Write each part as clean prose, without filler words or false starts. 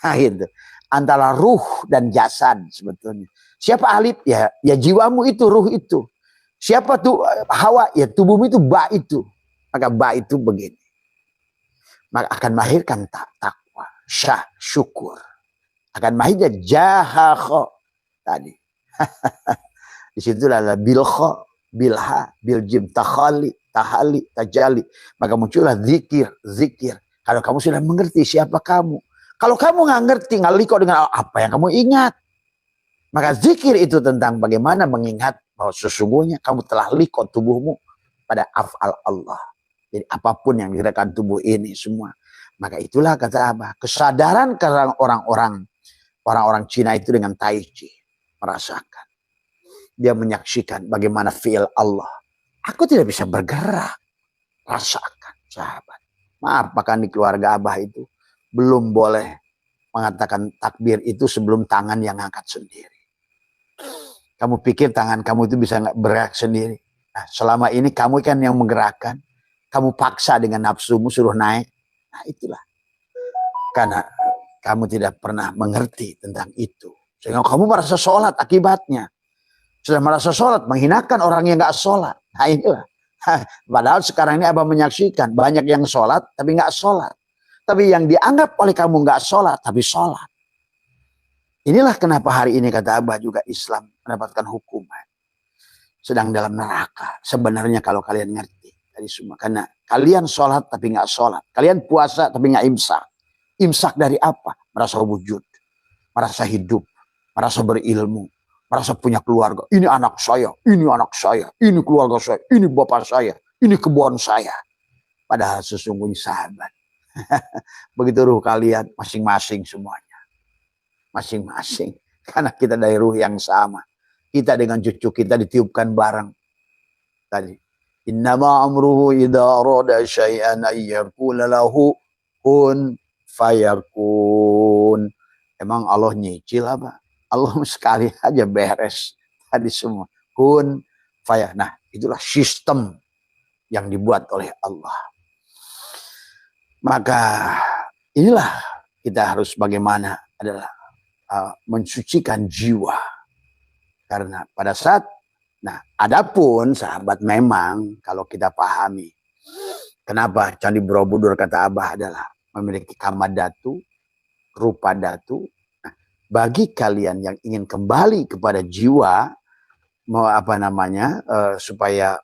Nah, gitu. Antara ruh dan jasad sebetulnya. Siapa ahli? Ya jiwamu itu, ruh itu. Siapa tuh hawa? Ya tubuhmu itu, ba itu. Maka ba itu begini. Maka akan melahirkan takwa, syah, syukur. Akan melahirkan jahakho tadi. Disitulah bilkho, bilha, biljim, tahali, tajali. Maka muncullah zikir. Kalau kamu sudah mengerti siapa kamu. Kalau kamu nggak ngerti, nggak liko dengan apa yang kamu ingat. Maka zikir itu tentang bagaimana mengingat bahwa sesungguhnya kamu telah liko tubuhmu pada af'al Allah. Jadi apapun yang gerakan tubuh ini semua. Maka itulah kata apa? Kesadaran karena orang-orang Cina itu dengan Tai Chi. Merasakan. Dia menyaksikan bagaimana fi'il Allah. Aku tidak bisa bergerak. Rasakan, sahabat. Maaf, bahkan di keluarga Abah itu belum boleh mengatakan takbir itu sebelum tangan yang angkat sendiri. Kamu pikir tangan kamu itu bisa nggak bergerak sendiri? Nah, selama ini kamu kan yang menggerakkan. Kamu paksa dengan nafsumu suruh naik. Nah, itulah. Karena kamu tidak pernah mengerti tentang itu. Sehingga kamu merasa sholat akibatnya. Sudah merasa sholat, menghinakan orang yang nggak sholat. Nah, inilah. Padahal sekarang ini Abah menyaksikan banyak yang sholat tapi nggak sholat. Tapi yang dianggap oleh kamu nggak sholat tapi sholat. Inilah kenapa hari ini kata Abah juga Islam mendapatkan hukuman. Sedang dalam neraka. Sebenarnya kalau kalian ngerti dari semua. Karena kalian sholat tapi nggak sholat. Kalian puasa tapi nggak imsak. Imsak dari apa? Merasa wujud. Merasa hidup. Merasa berilmu. Merasa punya keluarga. Ini anak saya. Ini anak saya. Ini keluarga saya. Ini bapak saya. Ini kebun saya. Padahal sesungguhnya sahabat. Begitu ruh kalian masing-masing semuanya. Masing-masing. Karena kita dari ruh yang sama. Kita dengan cucu kita ditiupkan bareng. Tadi. Innama amruhu idza arada syai'an ayyaqula lahu kun fayakun. Emang Allah nyicil apa? Allah sekali aja beres. Tadi semua. Kun fayakun. Nah, itulah sistem yang dibuat oleh Allah. Maka inilah kita harus bagaimana adalah mensucikan jiwa. Karena pada saat, nah adapun sahabat memang kalau kita pahami. Kenapa Candi Borobudur kata Abah adalah memiliki kamadatu, rupadatu. Nah, bagi kalian yang ingin kembali kepada jiwa, mau apa namanya, supaya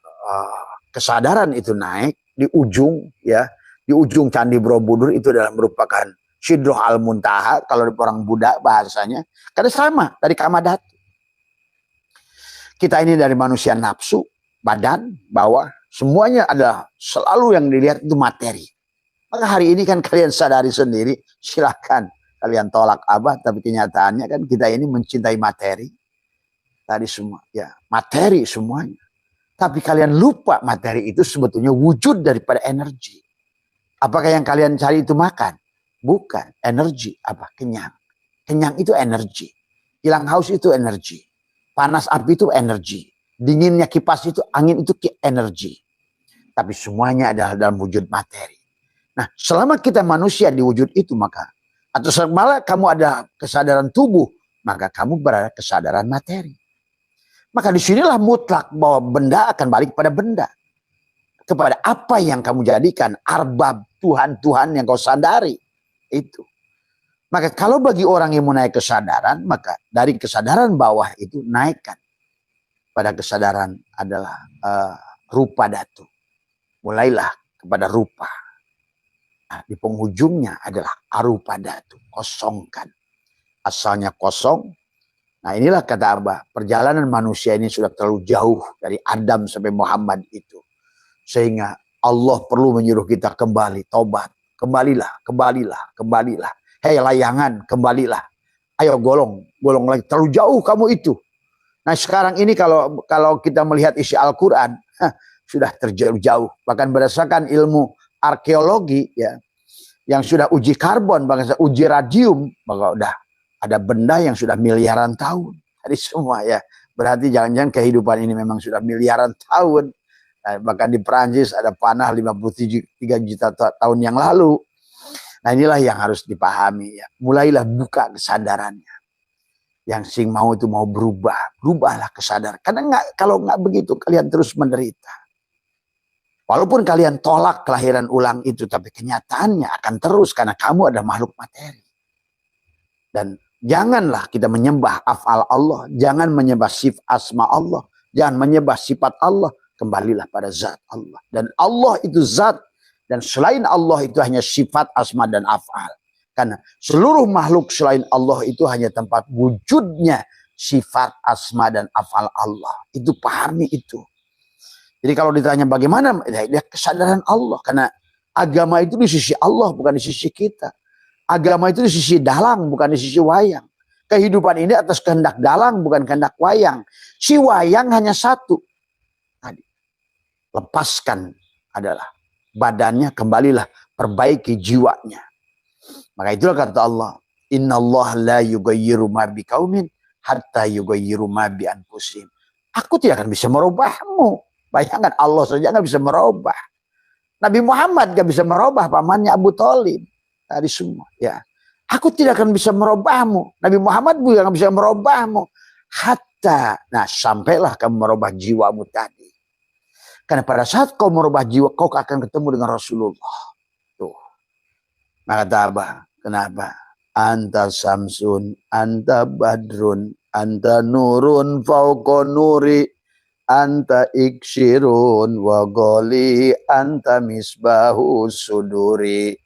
kesadaran itu naik di ujung ya. Di ujung Candi Borobudur itu adalah merupakan Sidroh Al-Muntaha kalau orang Buddha bahasanya. Karena sama dari kamadatu. Kita ini dari manusia nafsu, badan, bawah. Semuanya adalah selalu yang dilihat itu materi. Maka hari ini kan kalian sadari sendiri. Silahkan kalian tolak Abah. Tapi kenyataannya kan kita ini mencintai materi. Tadi semua. Ya materi semuanya. Tapi kalian lupa materi itu sebetulnya wujud daripada energi. Apakah yang kalian cari itu makan? Bukan. Energi. Apa? Kenyang. Kenyang itu energi. Hilang haus itu energi. Panas api itu energi. Dinginnya kipas itu, angin itu energi. Tapi semuanya adalah dalam wujud materi. Nah, selama kita manusia di wujud itu maka, atau selama kamu ada kesadaran tubuh, maka kamu berada kesadaran materi. Maka disinilah mutlak bahwa benda akan balik kepada benda. Kepada apa yang kamu jadikan arbab Tuhan-Tuhan yang kau sadari. Itu. Maka kalau bagi orang yang mau naik kesadaran, maka dari kesadaran bawah itu naikkan. Pada kesadaran adalah rupa datu. Mulailah kepada rupa. Nah, di penghujungnya adalah arupa datu. Kosongkan. Asalnya kosong. Nah inilah kata Abah. Perjalanan manusia ini sudah terlalu jauh dari Adam sampai Muhammad itu. Sehingga Allah perlu menyuruh kita kembali. Tobat. Kembalilah. Hei layangan, kembalilah. Ayo golong lagi. Terlalu jauh kamu itu. Nah sekarang ini kalau kita melihat isi Al-Quran, sudah terjauh jauh. Bahkan berdasarkan ilmu arkeologi ya, yang sudah uji karbon, bahkan uji radium, maka udah ada benda yang sudah miliaran tahun. Tadi semua ya. Berarti jangan-jangan kehidupan ini memang sudah miliaran tahun. Nah, bahkan di Perancis ada panah 53 juta tahun yang lalu. Nah inilah yang harus dipahami ya. Mulailah buka kesadarannya. Yang sing mau itu mau berubah. Berubahlah kesadaran. Karena kalau nggak begitu kalian terus menderita. Walaupun kalian tolak kelahiran ulang itu. Tapi kenyataannya akan terus. Karena kamu adalah makhluk materi. Dan janganlah kita menyembah af'al Allah. Jangan menyembah sifat asma Allah. Jangan menyembah sifat Allah. Kembalilah pada zat Allah. Dan Allah itu zat. Dan selain Allah itu hanya sifat asma dan af'al. Karena seluruh makhluk selain Allah itu hanya tempat wujudnya sifat asma dan af'al Allah. Itu pahami itu. Jadi kalau ditanya bagaimana, ya kesadaran Allah. Karena agama itu di sisi Allah bukan di sisi kita. Agama itu di sisi dalang bukan di sisi wayang. Kehidupan ini atas kehendak dalang bukan kehendak wayang. Si wayang hanya satu. Tadi lepaskan adalah badannya, kembalilah perbaiki jiwanya. Maka itulah kata Allah, innallaha la yughayyiru ma biqaumin hatta yughayyiru ma bi anfusihim. Aku tidak akan bisa merubahmu. Bayangkan Allah saja nggak bisa merubah. Nabi Muhammad nggak bisa merubah pamannya Abu Thalib. Tadi semua ya. Aku tidak akan bisa merubahmu. Nabi Muhammad juga nggak bisa merubahmu. Hatta, nah sampailah kamu merubah jiwamu tadi. Karena pada saat kau merubah jiwa, kau akan ketemu dengan Rasulullah. Tuh. Maka kata Abah, kenapa? Anta samsun, anta badrun, anta nurun fauqa nuri, anta iksirun wa goli, anta misbahu suduri.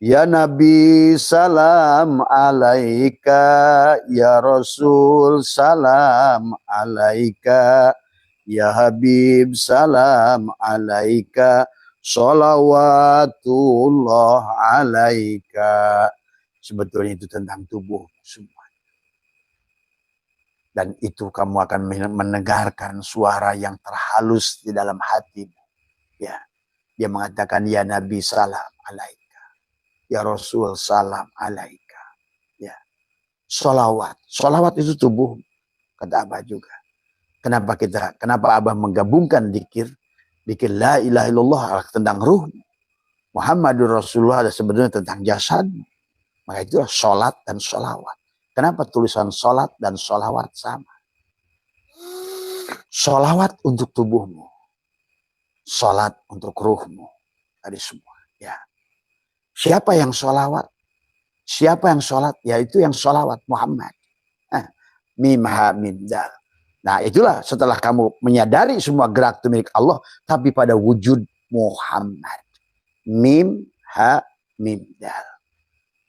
Ya Nabi salam alaika, ya Rasul salam alaika, ya Habib salam alaika, sholawatullah alaika. Sebetulnya itu tentang tubuh semua. Dan itu kamu akan mendengarkan suara yang terhalus di dalam hatimu. Ya, dia mengatakan ya Nabi salam alaika. Ya Rasul salam alaika. Ya. Sholawat. Sholawat itu tubuh. Kata Abah juga. Kenapa Abah menggabungkan dikir? Dikir la ilaha illallah tentang ruh. Muhammadur Rasulullah ada sebenarnya tentang jasad. Maka itu sholat dan sholawat. Kenapa tulisan sholat dan sholawat sama? Sholawat untuk tubuhmu. Sholat untuk ruhmu. Tadi semua. Ya. Siapa yang sholawat? Siapa yang sholat? Yaitu yang sholawat Muhammad. Mim ha mim dal. Nah itulah setelah kamu menyadari semua gerak itu milik Allah. Tapi pada wujud Muhammad. Mim ha mim dal.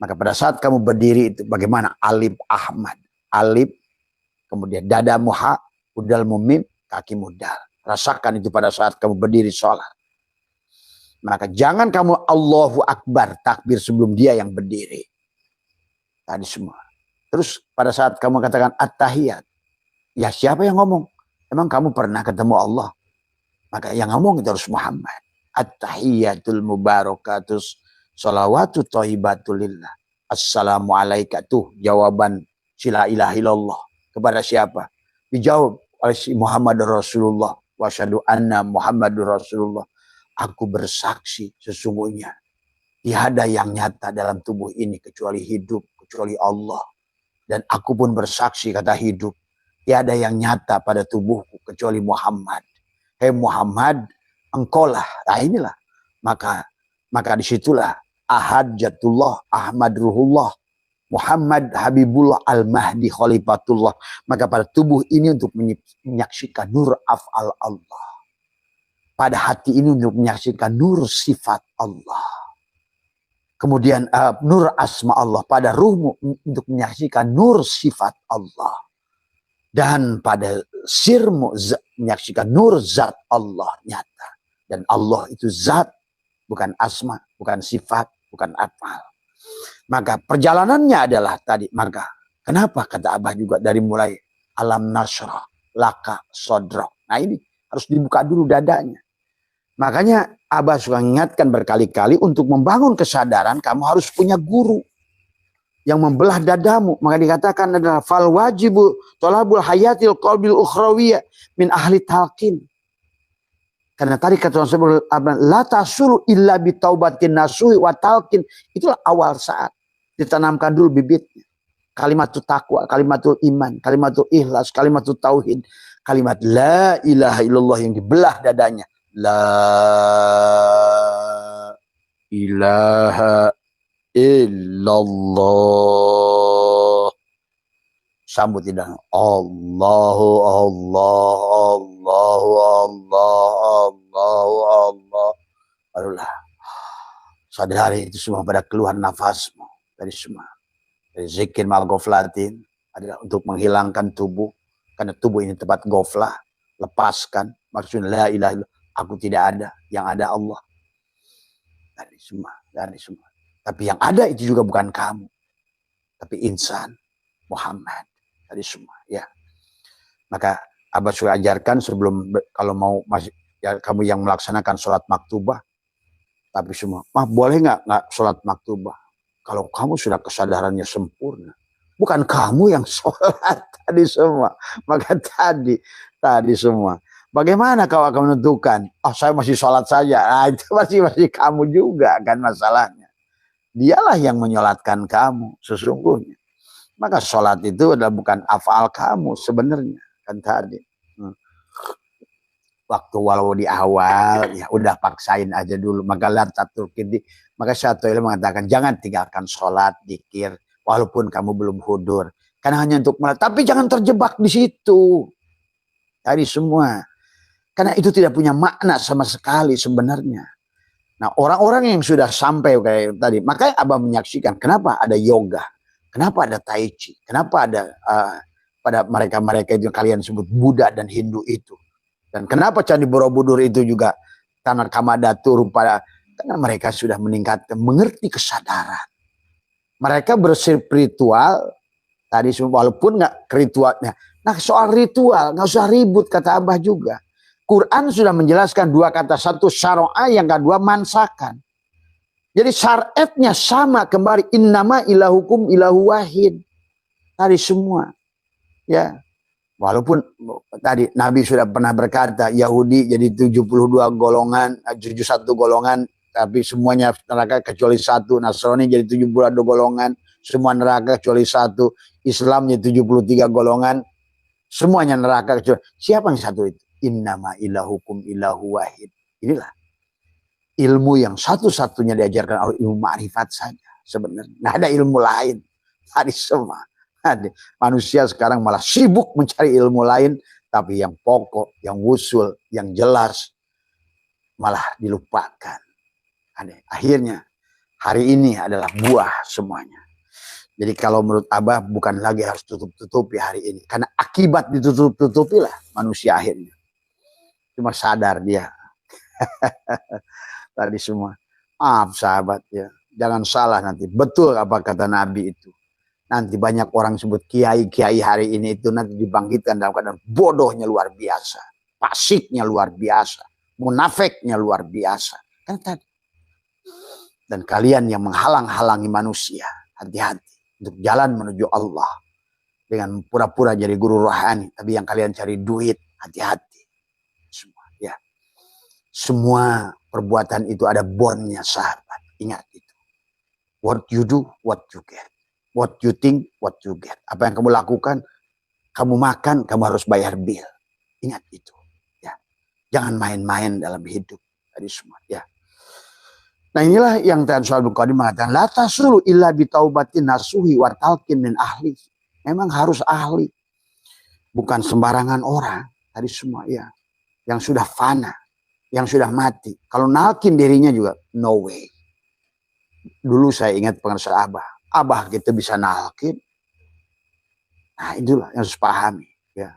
Maka pada saat kamu berdiri itu bagaimana? Alif Ahmad. Alif. Kemudian dada muha. Udal mumim. Kaki mudal. Rasakan itu pada saat kamu berdiri sholat. Maka jangan kamu Allahu Akbar takbir sebelum dia yang berdiri. Tadi semua. Terus pada saat kamu katakan at-tahiyat. Ya siapa yang ngomong? Emang kamu pernah ketemu Allah? Maka yang ngomong itu harus Muhammad. At-tahiyatul mubarakatus sholawatu thayyibatulillah. Assalamualaikum. Tuh jawaban la ilaha illallah. Kepada siapa? Dijawab oleh si Muhammad Rasulullah. Wa asyhadu anna Muhammadur Rasulullah. Aku bersaksi sesungguhnya tiada yang nyata dalam tubuh ini kecuali hidup, kecuali Allah. Dan aku pun bersaksi kata hidup, tiada yang nyata pada tubuhku kecuali Muhammad. Hei Muhammad, engkaulah. Nah inilah. Maka disitulah Ahad Jatullah, Ahmad Ruhullah, Muhammad Habibullah Al-Mahdi Khalifatullah. Maka pada tubuh ini untuk menyaksikan nur af'al Allah. Pada hati ini untuk menyaksikan nur sifat Allah. Kemudian nur asma Allah. Pada ruhmu untuk menyaksikan nur sifat Allah. Dan pada sirmu menyaksikan nur zat Allah nyata. Dan Allah itu zat. Bukan asma, bukan sifat, bukan afal. Maka perjalanannya adalah tadi. Maka kenapa kata Abah juga dari mulai alam nasrah, laka, sodrok. Nah ini harus dibuka dulu dadanya. Makanya Abah suka ingatkan berkali-kali untuk membangun kesadaran kamu harus punya guru yang membelah dadamu. Maka dikatakan adalah fal wajibu tolabul hayatil qalbil ukhrawiyah min ahli talqin. Karena tadi kata Rasulullah, la tasulu illa bitaubatin nasuhi wa talqin. Itulah awal saat ditanamkan dulu bibitnya. Kalimatul taqwa, kalimatul iman, kalimatul ikhlas, kalimatul tauhid, kalimat la ilaha illallah yang dibelah dadanya. La ilaha illallah. Sambut tidak. Allahu Allah Allahu Allah Allahu Allah. Barulah sadari itu semua pada keluhan nafasmu dari semua. Dari zikir mal goflatin adalah untuk menghilangkan tubuh, karena tubuh ini tempat goflah. Lepaskan, maksudnya la ilaha illallah, aku tidak ada, yang ada Allah. Dari semua. Tapi yang ada itu juga bukan kamu, tapi insan Muhammad. Dari semua, ya. Maka Abah sudah ajarkan sebelum, kalau mau masih ya, kamu yang melaksanakan sholat maktubah, tapi semua, boleh nggak sholat maktubah? Kalau kamu sudah kesadarannya sempurna, bukan kamu yang sholat tadi semua. Maka tadi semua. Bagaimana kau akan menentukan? Saya masih sholat saja. Nah, itu masih kamu juga kan masalahnya. Dialah yang menyolatkan kamu sesungguhnya. Maka sholat itu adalah bukan afal kamu sebenarnya kan tadi. Waktu walau di awal ya udah paksain aja dulu. Maka Syaikhul mengatakan jangan tinggalkan sholat, dzikir walaupun kamu belum hudur. Karena hanya untuk tapi jangan terjebak di situ. Tadi semua. Karena itu tidak punya makna sama sekali sebenarnya. Nah, orang-orang yang sudah sampai kayak tadi, makanya Abah menyaksikan kenapa ada yoga. Kenapa ada tai chi? Kenapa ada pada mereka-mereka itu yang kalian sebut Buddha dan Hindu itu? Dan kenapa Candi Borobudur itu juga tanah Kamadatur karena mereka sudah meningkatkan, mengerti kesadaran. Mereka berspiritual tadi walaupun nggak ritualnya. Nah, soal ritual nggak usah ribut kata Abah juga. Quran sudah menjelaskan dua kata, satu syara'a, yang kedua mansakan. Jadi syariatnya sama kembali, innama ilahukum ilahu wahid. Tadi semua. Ya. Walaupun tadi Nabi sudah pernah berkata Yahudi jadi 72 golongan, 71 golongan, tapi semuanya neraka kecuali satu. Nasrani jadi 72 golongan, semua neraka kecuali satu. Islam jadi 73 golongan, semuanya neraka kecuali siapa yang satu itu? Innama ilahukum ilahu wahid. Inilah ilmu yang satu-satunya diajarkan oleh ilmu ma'rifat saja sebenarnya. Nggak ada ilmu lain. Tadi semua. Manusia sekarang malah sibuk mencari ilmu lain, tapi yang pokok, yang usul, yang jelas malah dilupakan. Akhirnya hari ini adalah buah semuanya. Jadi kalau menurut Abah bukan lagi harus tutup-tutupi hari ini. Karena akibat ditutup-tutupilah manusia akhirnya. Cuma sadar dia. Tadi semua. Maaf sahabat ya. Jangan salah nanti. Betul apa kata Nabi itu. Nanti banyak orang sebut kiai-kiai hari ini itu nanti dibangkitkan dalam keadaan bodohnya luar biasa. Pasiknya luar biasa. Munafeknya luar biasa. Kan tadi. Dan kalian yang menghalang-halangi manusia. Hati-hati. Untuk jalan menuju Allah. Dengan pura-pura jadi guru rohani. Tapi yang kalian cari duit. Hati-hati. Semua ya. Semua perbuatan itu ada bondnya sahabat. Ingat itu. What you do, what you get. What you think, what you get. Apa yang kamu lakukan, kamu makan, kamu harus bayar bill. Ingat itu. Ya. Jangan main-main dalam hidup. Tadi semua. Ya. Nah inilah yang Tuhan Syaikhul Qadim mengatakan. La tasulu illa bitaubatin nasuhi wa talqin min ahli. Memang harus ahli. Bukan sembarangan orang. Tadi semua. Ya. Yang sudah fana. Yang sudah mati. Kalau nalkin dirinya juga, no way. Dulu saya ingat pengajar Abah kita bisa nalkin. Nah itulah yang harus pahami. Ya.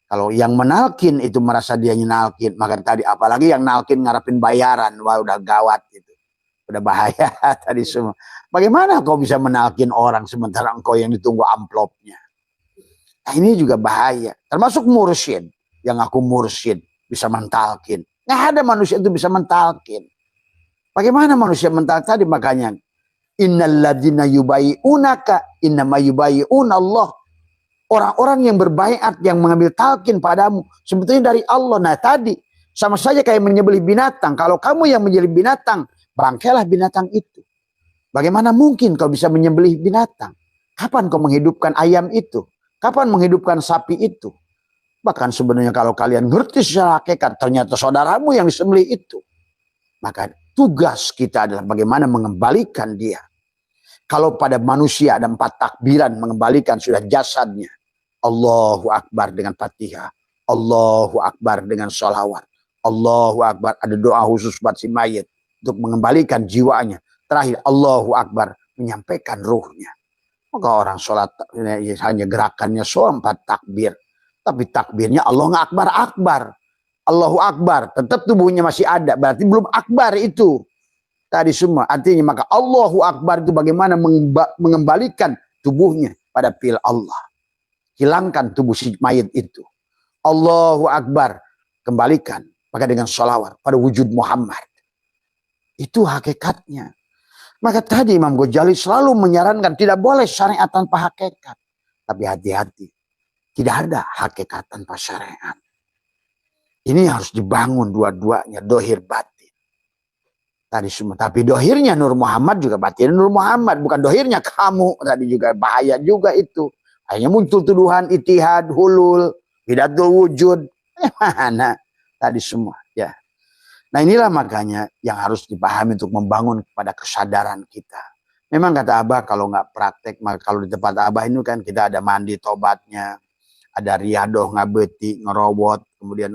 Kalau yang menalkin itu merasa dia nalkin. Maka tadi apalagi yang nalkin ngarepin bayaran. Wah udah gawat gitu. Udah bahaya tadi semua. Bagaimana kau bisa menalkin orang sementara engkau yang ditunggu amplopnya. Nah ini juga bahaya. Termasuk mursyid. Yang aku mursyid bisa mentalkin. Nggak ada manusia itu bisa mentalkin. Bagaimana manusia mentalkin tadi makanya. Innalladzina yubayi'unaka innama yubayi'una Allah. Orang-orang yang berbaiat yang mengambil talqin padamu sebetulnya dari Allah. Nah tadi Sama saja kayak menyembelih binatang. Kalau kamu yang menyembelih binatang, bangkailah binatang itu. Bagaimana mungkin kau bisa menyembelih binatang? Kapan kau menghidupkan ayam itu? Kapan menghidupkan sapi itu? Bahkan sebenarnya kalau kalian ngerti secara hakikat, ternyata saudaramu yang disembelih itu. Maka tugas kita adalah bagaimana mengembalikan dia. Kalau pada manusia ada 4 takbiran mengembalikan sudah jasadnya. Allahu Akbar dengan Fatihah. Allahu Akbar dengan sholawat. Allahu Akbar, ada doa khusus buat si mayit untuk mengembalikan jiwanya. Terakhir Allahu Akbar, menyampaikan ruhnya. Maka orang sholat hanya gerakannya 4 takbir. Tapi takbirnya Allahu Akbar, Akbar. Allahu Akbar, tetap tubuhnya masih ada. Berarti belum Akbar itu. Tadi semua. Artinya maka Allahu Akbar itu bagaimana mengembalikan tubuhnya pada pil Allah. Hilangkan tubuh si mayit itu. Allahu Akbar, kembalikan. Maka dengan sholawat pada wujud Muhammad. Itu hakikatnya. Maka tadi Imam Ghazali selalu menyarankan tidak boleh syariat tanpa hakikat. Tapi hati-hati. Tidak ada hakikat tanpa syariat. Ini harus dibangun dua-duanya. Dohir batin. Tadi semua. Tapi dohirnya Nur Muhammad juga batin Nur Muhammad. Bukan dohirnya kamu. Tadi juga bahaya juga itu. Hanya muncul tuduhan itihad, hulul, hidatul wujud. Mana? Tadi semua. Ya. Nah inilah makanya yang harus dipahami untuk membangun kepada kesadaran kita. Memang kata Abah kalau nggak praktek, maka kalau di tempat Abah ini kan kita ada mandi tobatnya, ada riadoh ngabeti, ngerobot, kemudian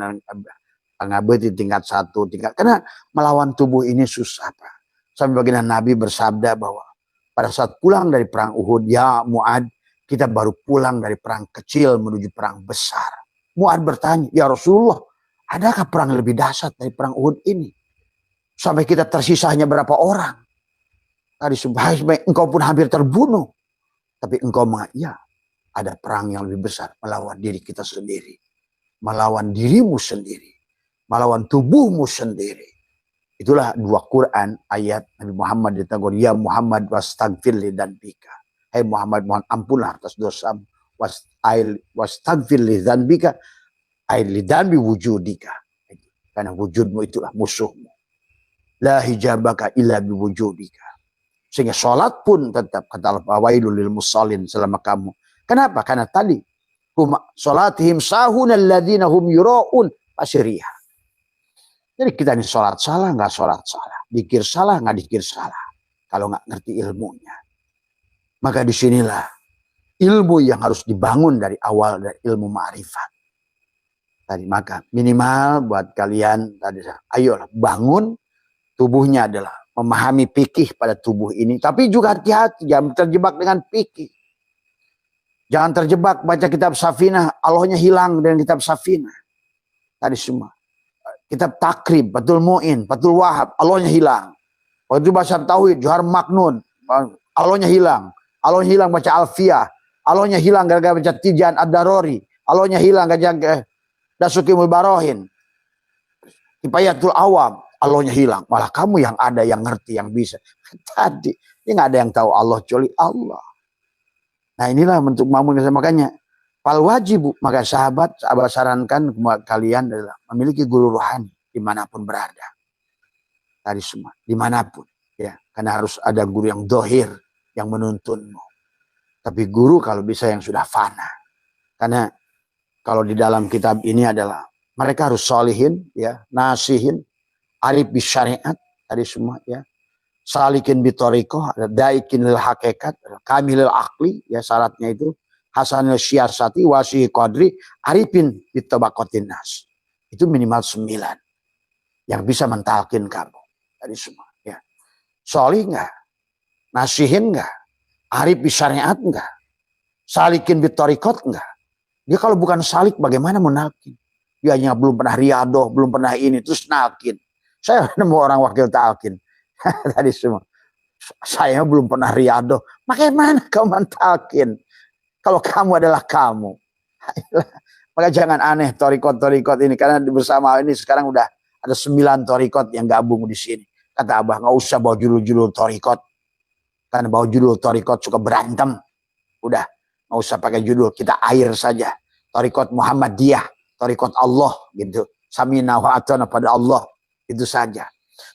ngabeti tingkat 1, tingkat. Karena melawan tubuh ini susah Pak. Sampai baginda Nabi bersabda bahwa pada saat pulang dari perang Uhud, ya Mu'ad, kita baru pulang dari perang kecil menuju perang besar. Mu'ad bertanya, ya Rasulullah, adakah perang lebih dahsyat dari perang Uhud ini? Sampai kita tersisa hanya berapa orang. Tadi sebaik engkau pun hampir terbunuh. Tapi engkau ya, ada perang yang lebih besar. Melawan diri kita sendiri. Melawan dirimu sendiri. Melawan tubuhmu sendiri. Itulah 2 Quran ayat Nabi Muhammad ditegur. Ya Muhammad wastagfirli dzanbika. Hai Muhammad, mohon ampunlah atas dosamu. Wastagfirli dzanbika. Ailidan bi wujudika. Karena wujudmu itulah musuhmu. La hijabaka illa bi wujudika. Sehingga sholat pun tetap kata Allah wailul lil musallin selama kamu. Kenapa? Karena tadi sholatihim sahun alladzina hum yura'un pasiriyah. Jadi kita ini sholat salah nggak sholat salah, dikir salah nggak dikir salah. Kalau nggak ngerti ilmunya, maka disinilah ilmu yang harus dibangun dari awal dari ilmu ma'rifat. Tadi maka minimal buat kalian tadi ayolah bangun tubuhnya adalah memahami fikih pada tubuh ini, tapi juga hati-hati jangan terjebak dengan fikih. Jangan terjebak baca kitab Safinah, Allahnya hilang dengan kitab Safinah. Tadi semua. Kitab Takrib, Fathul Mu'in, Fathul Wahab, Allahnya hilang. Waktu baca Tauhid, Johar Maknun, Allahnya hilang. Allahnya hilang baca Alfiyah. Allahnya hilang gara-gara baca Tijan Ad-Darori. Allahnya hilang gara-gara Dasukimul Barohin. Kifayatul Awam. Allahnya hilang. Malah kamu yang ada, yang ngerti, yang bisa. Tadi. Ini gak ada yang tahu Allah kecuali Allah. Nah inilah bentuk mamun. Makanya. Fal wajib. Maka sahabat sarankan kalian adalah memiliki guru rohani. Dimanapun berada. Tadi semua. Dimanapun. Ya. Karena harus ada guru yang dohir. Yang menuntunmu. Tapi guru kalau bisa yang sudah fana. Karena kalau di dalam kitab ini adalah mereka harus solihin, ya, nasihin, arif bisyariat, tadi semua, ya, salikin bitorikoh, daikin lil hakikat, kamilil akli, ya syaratnya itu, hasanil syiasati, wasihi qadri, arifin bitabakotin nas. Itu minimal 9 yang bisa mentalkin kamu, tadi semua, ya. Solih enggak, nasihin enggak, arif bisyariat enggak, salikin bitorikot enggak. Dia kalau bukan salik bagaimana mau nalkin? Dia hanya belum pernah riadoh, belum pernah ini, terus nalkin. Saya nemu orang wakil talkin. Tadi semua. Saya belum pernah riadoh. Bagaimana kau mentalkin? Kalau kamu adalah kamu. Maka jangan aneh torikot-torikot ini. Karena bersama ini sekarang udah ada 9 torikot yang gabung di sini. Kata Abah, nggak usah bawa judul-judul torikot. Karena bawa judul torikot suka berantem. Udah. Nggak usah pakai judul, kita air saja. Torikot Muhammadiyah, torikot Allah gitu. Samina wa ata'na pada Allah. Itu saja.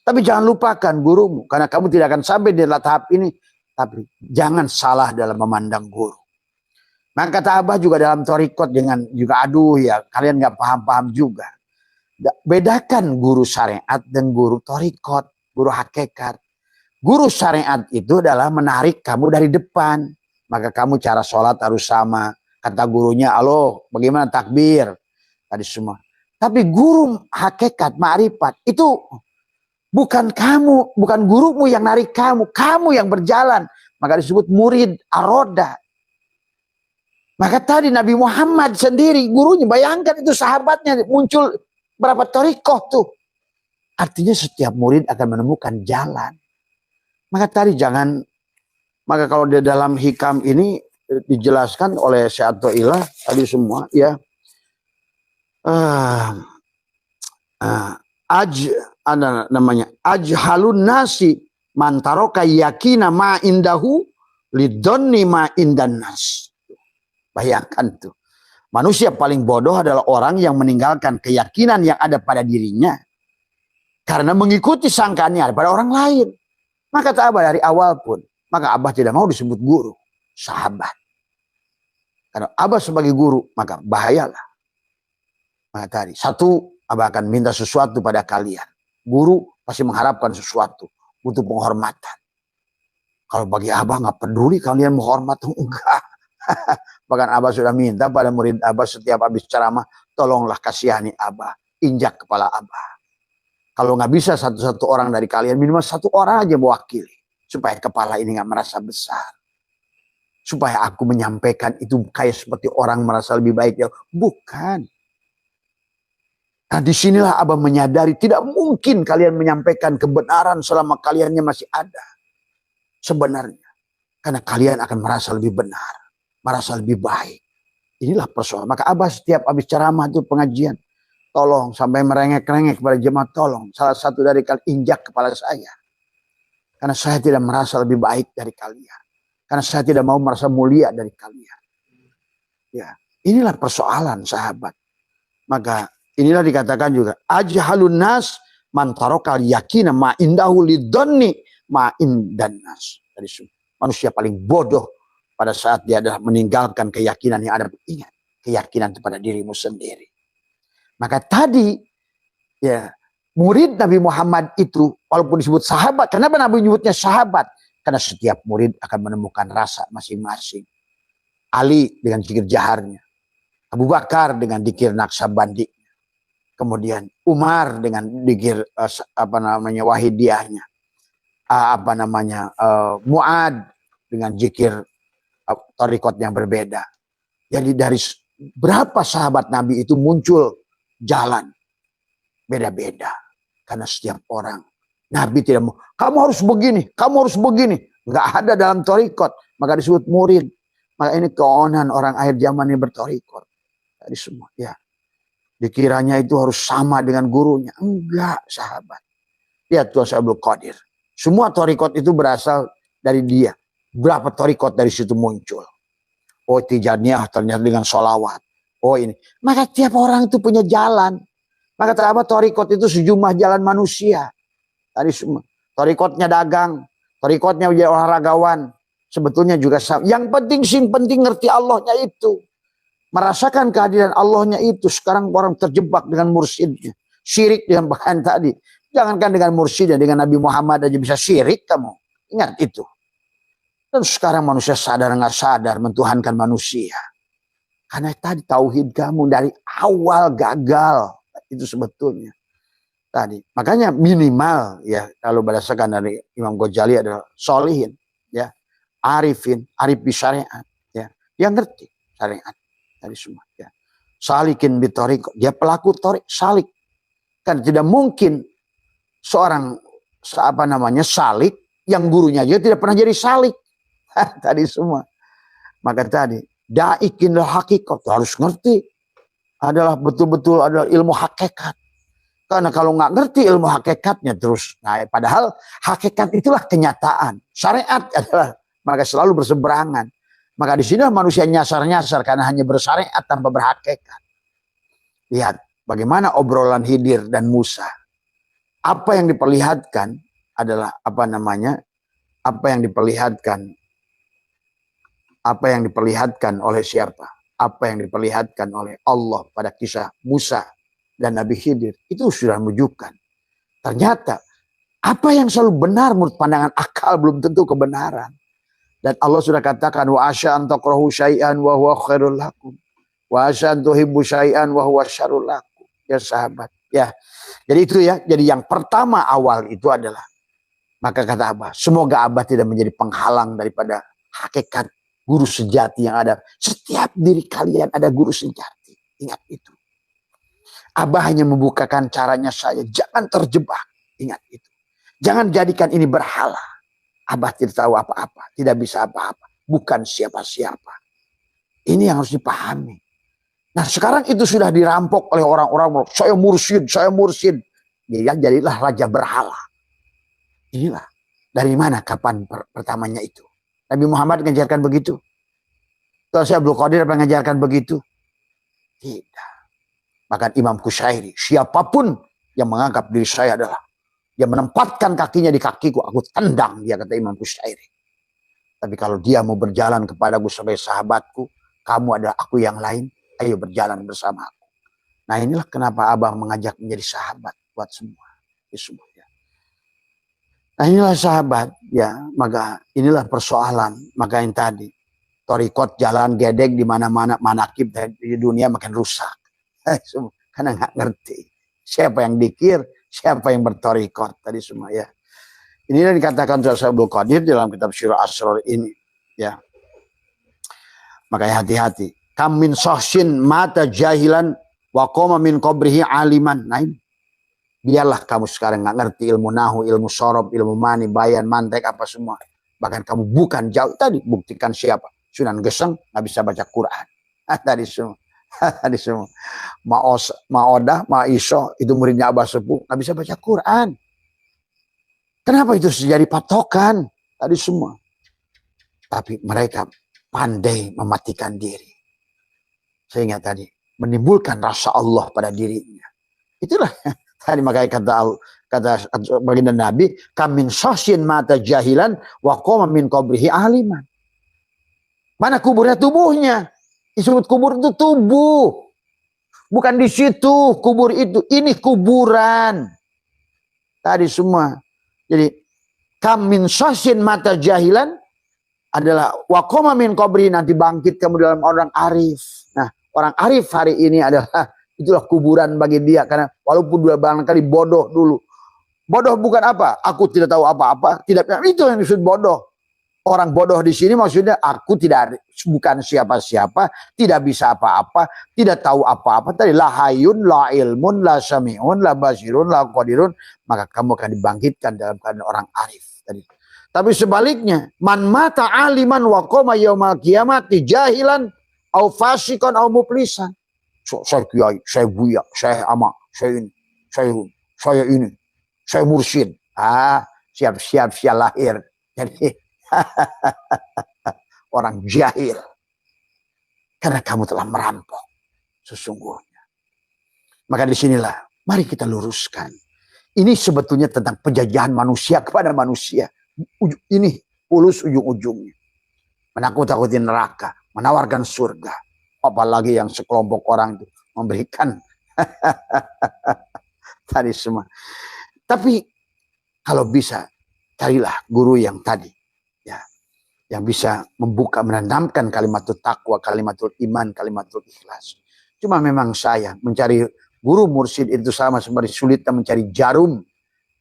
Tapi jangan lupakan gurumu. Karena kamu tidak akan sampai di tahap ini. Tapi jangan salah dalam memandang guru. Maka kata Abah juga dalam thariqat dengan juga aduh ya. Kalian gak paham-paham juga. Bedakan guru syariat dan guru thariqat. Guru hakikat. Guru syariat itu adalah menarik kamu dari depan. Maka kamu cara sholat harus sama. Kata gurunya, halo bagaimana takbir. Tadi semua. Tapi guru hakikat, ma'rifat itu bukan kamu, bukan gurumu yang narik kamu yang berjalan. Maka disebut murid aroda. Maka tadi Nabi Muhammad sendiri, gurunya, bayangkan itu sahabatnya muncul berapa thariqah tuh. Artinya setiap murid akan menemukan jalan. Maka tadi jangan, maka kalau di dalam hikam ini dijelaskan oleh Syekh Athaillah tadi semua ya. Ada namanya ajhalun nasi mantaroka yakina ma indahu lidonni ma indan nas. Bayangkan tuh. Manusia paling bodoh adalah orang yang meninggalkan keyakinan yang ada pada dirinya karena mengikuti sangkaannya pada orang lain. Maka kata Abah dari awal pun, maka Abah tidak mau disebut guru, sahabat. Karena Abah sebagai guru, maka bahayalah. Maka tadi, satu, Abah akan minta sesuatu pada kalian. Guru pasti mengharapkan sesuatu, butuh penghormatan. Kalau bagi Abah nggak peduli kalian menghormat, enggak. Bahkan Abah sudah minta pada murid Abah setiap habis ceramah, tolonglah kasihani Abah, injak kepala Abah. Kalau nggak bisa satu-satu orang dari kalian, minimal satu orang aja mewakili. Supaya kepala ini nggak merasa besar. Supaya aku menyampaikan itu kayak seperti orang merasa lebih baik. Bukan. Nah disinilah Abah menyadari tidak mungkin kalian menyampaikan kebenaran selama kaliannya masih ada. Sebenarnya. Karena kalian akan merasa lebih benar. Merasa lebih baik. Inilah persoalan. Maka Abah setiap habis ceramah itu pengajian. Tolong sampai merengek-rengek kepada jemaat. Tolong salah satu dari kalian injak kepala saya. Karena saya tidak merasa lebih baik dari kalian. Karena saya tidak mau merasa mulia dari kalian. Ya, inilah persoalan sahabat. Maka inilah dikatakan juga ajhalun nas man tarokal yakina ma indahu lidonni ma indan nas. Dari manusia paling bodoh pada saat dia adalah meninggalkan keyakinan yang ada. Ingat, keyakinan kepada dirimu sendiri. Maka tadi ya murid Nabi Muhammad itu walaupun disebut sahabat, kenapa Nabi menyebutnya sahabat? Karena setiap murid akan menemukan rasa masing-masing. Ali dengan zikir jaharnya. Abu Bakar dengan zikir naksabandi. Kemudian Umar dengan zikir wahidiyahnya. Mu'ad dengan zikir thariqat yang berbeda. Jadi dari berapa sahabat Nabi itu muncul jalan. Beda-beda. Karena setiap orang. Nabi tidak mau, kamu harus begini, kamu harus begini. Nggak ada dalam thariqat. Maka disebut murid. Maka ini keonahan orang akhir zaman ini berthariqat. Tadi semua, ya. Dikiranya itu harus sama dengan gurunya. Enggak, sahabat. Lihat Tuan Syekh Abdul Qadir. Semua thariqat itu berasal dari dia. Berapa thariqat dari situ muncul. Oh, Tijaniyah ternyata dengan sholawat. Oh ini. Maka tiap orang itu punya jalan. Maka terdapat thariqat itu sejumlah jalan manusia. Tadi semua. Thariqatnya dagang. Thariqatnya menjadi olahragawan. Sebetulnya juga sama. Yang penting ngerti Allahnya itu. Merasakan kehadiran Allahnya itu. Sekarang orang terjebak dengan mursyidnya. Syirik dengan bahan tadi. Jangankan dengan mursyidnya. Dengan Nabi Muhammad aja bisa syirik kamu. Ingat itu. Dan sekarang manusia sadar nggak sadar mentuhankan manusia. Karena tadi tauhid kamu dari awal gagal. Itu sebetulnya. Tadi. Makanya minimal ya kalau berdasarkan dari Imam Ghazali adalah solihin ya, arif bisyariat ya, yang ngerti syariat dari semua ya. Salikin bitoriq, dia pelaku torik salik. Kan tidak mungkin seorang salik yang gurunya aja tidak pernah jadi salik. Tadi semua. Maka tadi daikin hakikat harus ngerti adalah betul-betul adalah ilmu hakikat. Karena kalau nggak ngerti ilmu hakikatnya terus, nah, padahal hakikat itulah kenyataan. Syariat adalah maka selalu berseberangan. Maka di sini manusia nyasar-nyasar karena hanya bersyariat tanpa berhakikat. Lihat bagaimana obrolan Khidir dan Musa. Apa yang diperlihatkan adalah apa yang diperlihatkan oleh siapa? Apa yang diperlihatkan oleh Allah pada kisah Musa dan Nabi Khidir itu sudah menunjukkan. Ternyata apa yang selalu benar menurut pandangan akal belum tentu kebenaran. Dan Allah sudah katakan wa asya an takrahu syai'an wa huwa khairul lakum. Wa asya an tuhibbu syai'an wa huwa syarrul lakum. Ya sahabat, ya. Jadi itu ya. Jadi yang pertama awal itu adalah, maka kata Abah, semoga Abah tidak menjadi penghalang daripada hakikat guru sejati yang ada. Setiap diri kalian ada guru sejati. Ingat itu. Abah hanya membukakan caranya saja. Jangan terjebak. Ingat itu. Jangan jadikan ini berhala. Abah tidak tahu apa-apa. Tidak bisa apa-apa. Bukan siapa-siapa. Ini yang harus dipahami. Nah sekarang itu sudah dirampok oleh orang-orang. Saya mursyid, saya mursyid. Ya, jadilah raja berhala. Inilah. Dari mana, kapan pertamanya itu? Nabi Muhammad mengajarkan begitu. Tuan Syekh Abdul Qadir apa mengajarkan begitu? Tidak. Bahkan Imam Qushairi, siapapun yang menganggap diri saya adalah, dia menempatkan kakinya di kakiku, aku tendang dia, kata Imam Qushairi. Tapi kalau dia mau berjalan kepadaku sebagai sahabatku, kamu adalah aku yang lain, ayo berjalan bersama aku. Nah inilah kenapa Abah mengajak menjadi sahabat buat semua. Semuanya. Nah inilah sahabat, ya, maka inilah persoalan. Maka yang tadi, torikot jalan gedek di mana-mana, manakib di dunia makin rusak. Karena nggak ngerti siapa yang dikir, siapa yang bertorikot tadi semua ya. Inilah dikatakan Syekh Abdul Qadir dalam kitab Syirah Asrar ini, ya. Makanya hati-hati. Kam min sahsin mata jahilan wa qoma min qabrihi aliman. Nah ini. Biarlah kamu sekarang nggak ngerti ilmu nahu, ilmu sorob, ilmu mani, bayan, mantek, apa semua. Bahkan kamu bukan jauh tadi. Buktikan siapa? Sunan Geseng nggak bisa baca Quran. Tadi semua. Tadi semua. Ma'odah, Ma'iso, itu muridnya Abah Sepuh, nggak bisa baca Quran. Kenapa itu jadi patokan? Tadi semua. Tapi mereka pandai mematikan diri. Sehingga tadi menimbulkan rasa Allah pada dirinya. Itulah tadi makanya kata baginda Nabi, kamin sosyin mata jahilan wa qoma min qabrihi aliman. Mana kuburnya? Tubuhnya. Disebut kubur itu tubuh. Bukan di situ kubur itu. Ini kuburan. Tadi semua. Jadi kamin sosyin mata jahilan adalah wa qoma min qabrihi, nanti bangkit kamu dalam orang arif. Nah, orang arif hari ini adalah itulah kuburan bagi dia, karena walaupun dua barangkali bodoh dulu. Bodoh bukan apa? Aku tidak tahu apa-apa, tidak, itu yang disebut bodoh. Orang bodoh di sini maksudnya aku bukan siapa-siapa, tidak bisa apa-apa, tidak tahu apa-apa. Tadi la hayyun, la ilmun, la sami'un, la basirun, la qadirun, maka kamu akan dibangkitkan dalam keadaan orang arif tadi. Tapi sebaliknya, man mata aliman wa qoma yaumal qiyamati jahilan au fasikan au muflisan. Saya kiai, saya buya, saya ama, saya ini, saya mursyid. Siap-siap lahir. Jadi orang jahil. Karena kamu telah merampok sesungguhnya. Maka disinilah, mari kita luruskan. Ini sebetulnya tentang penjajahan manusia kepada manusia. Ini ulus ujung-ujungnya. Menakut-takuti neraka, menawarkan surga. Apalagi yang sekelompok orang itu memberikan tadi semua. Tapi kalau bisa, carilah guru yang tadi, ya, yang bisa membuka, menanamkan kalimatul taqwa, kalimatul iman, kalimatul ikhlas. Cuma memang saya mencari guru mursyid itu sama seperti sulitnya mencari jarum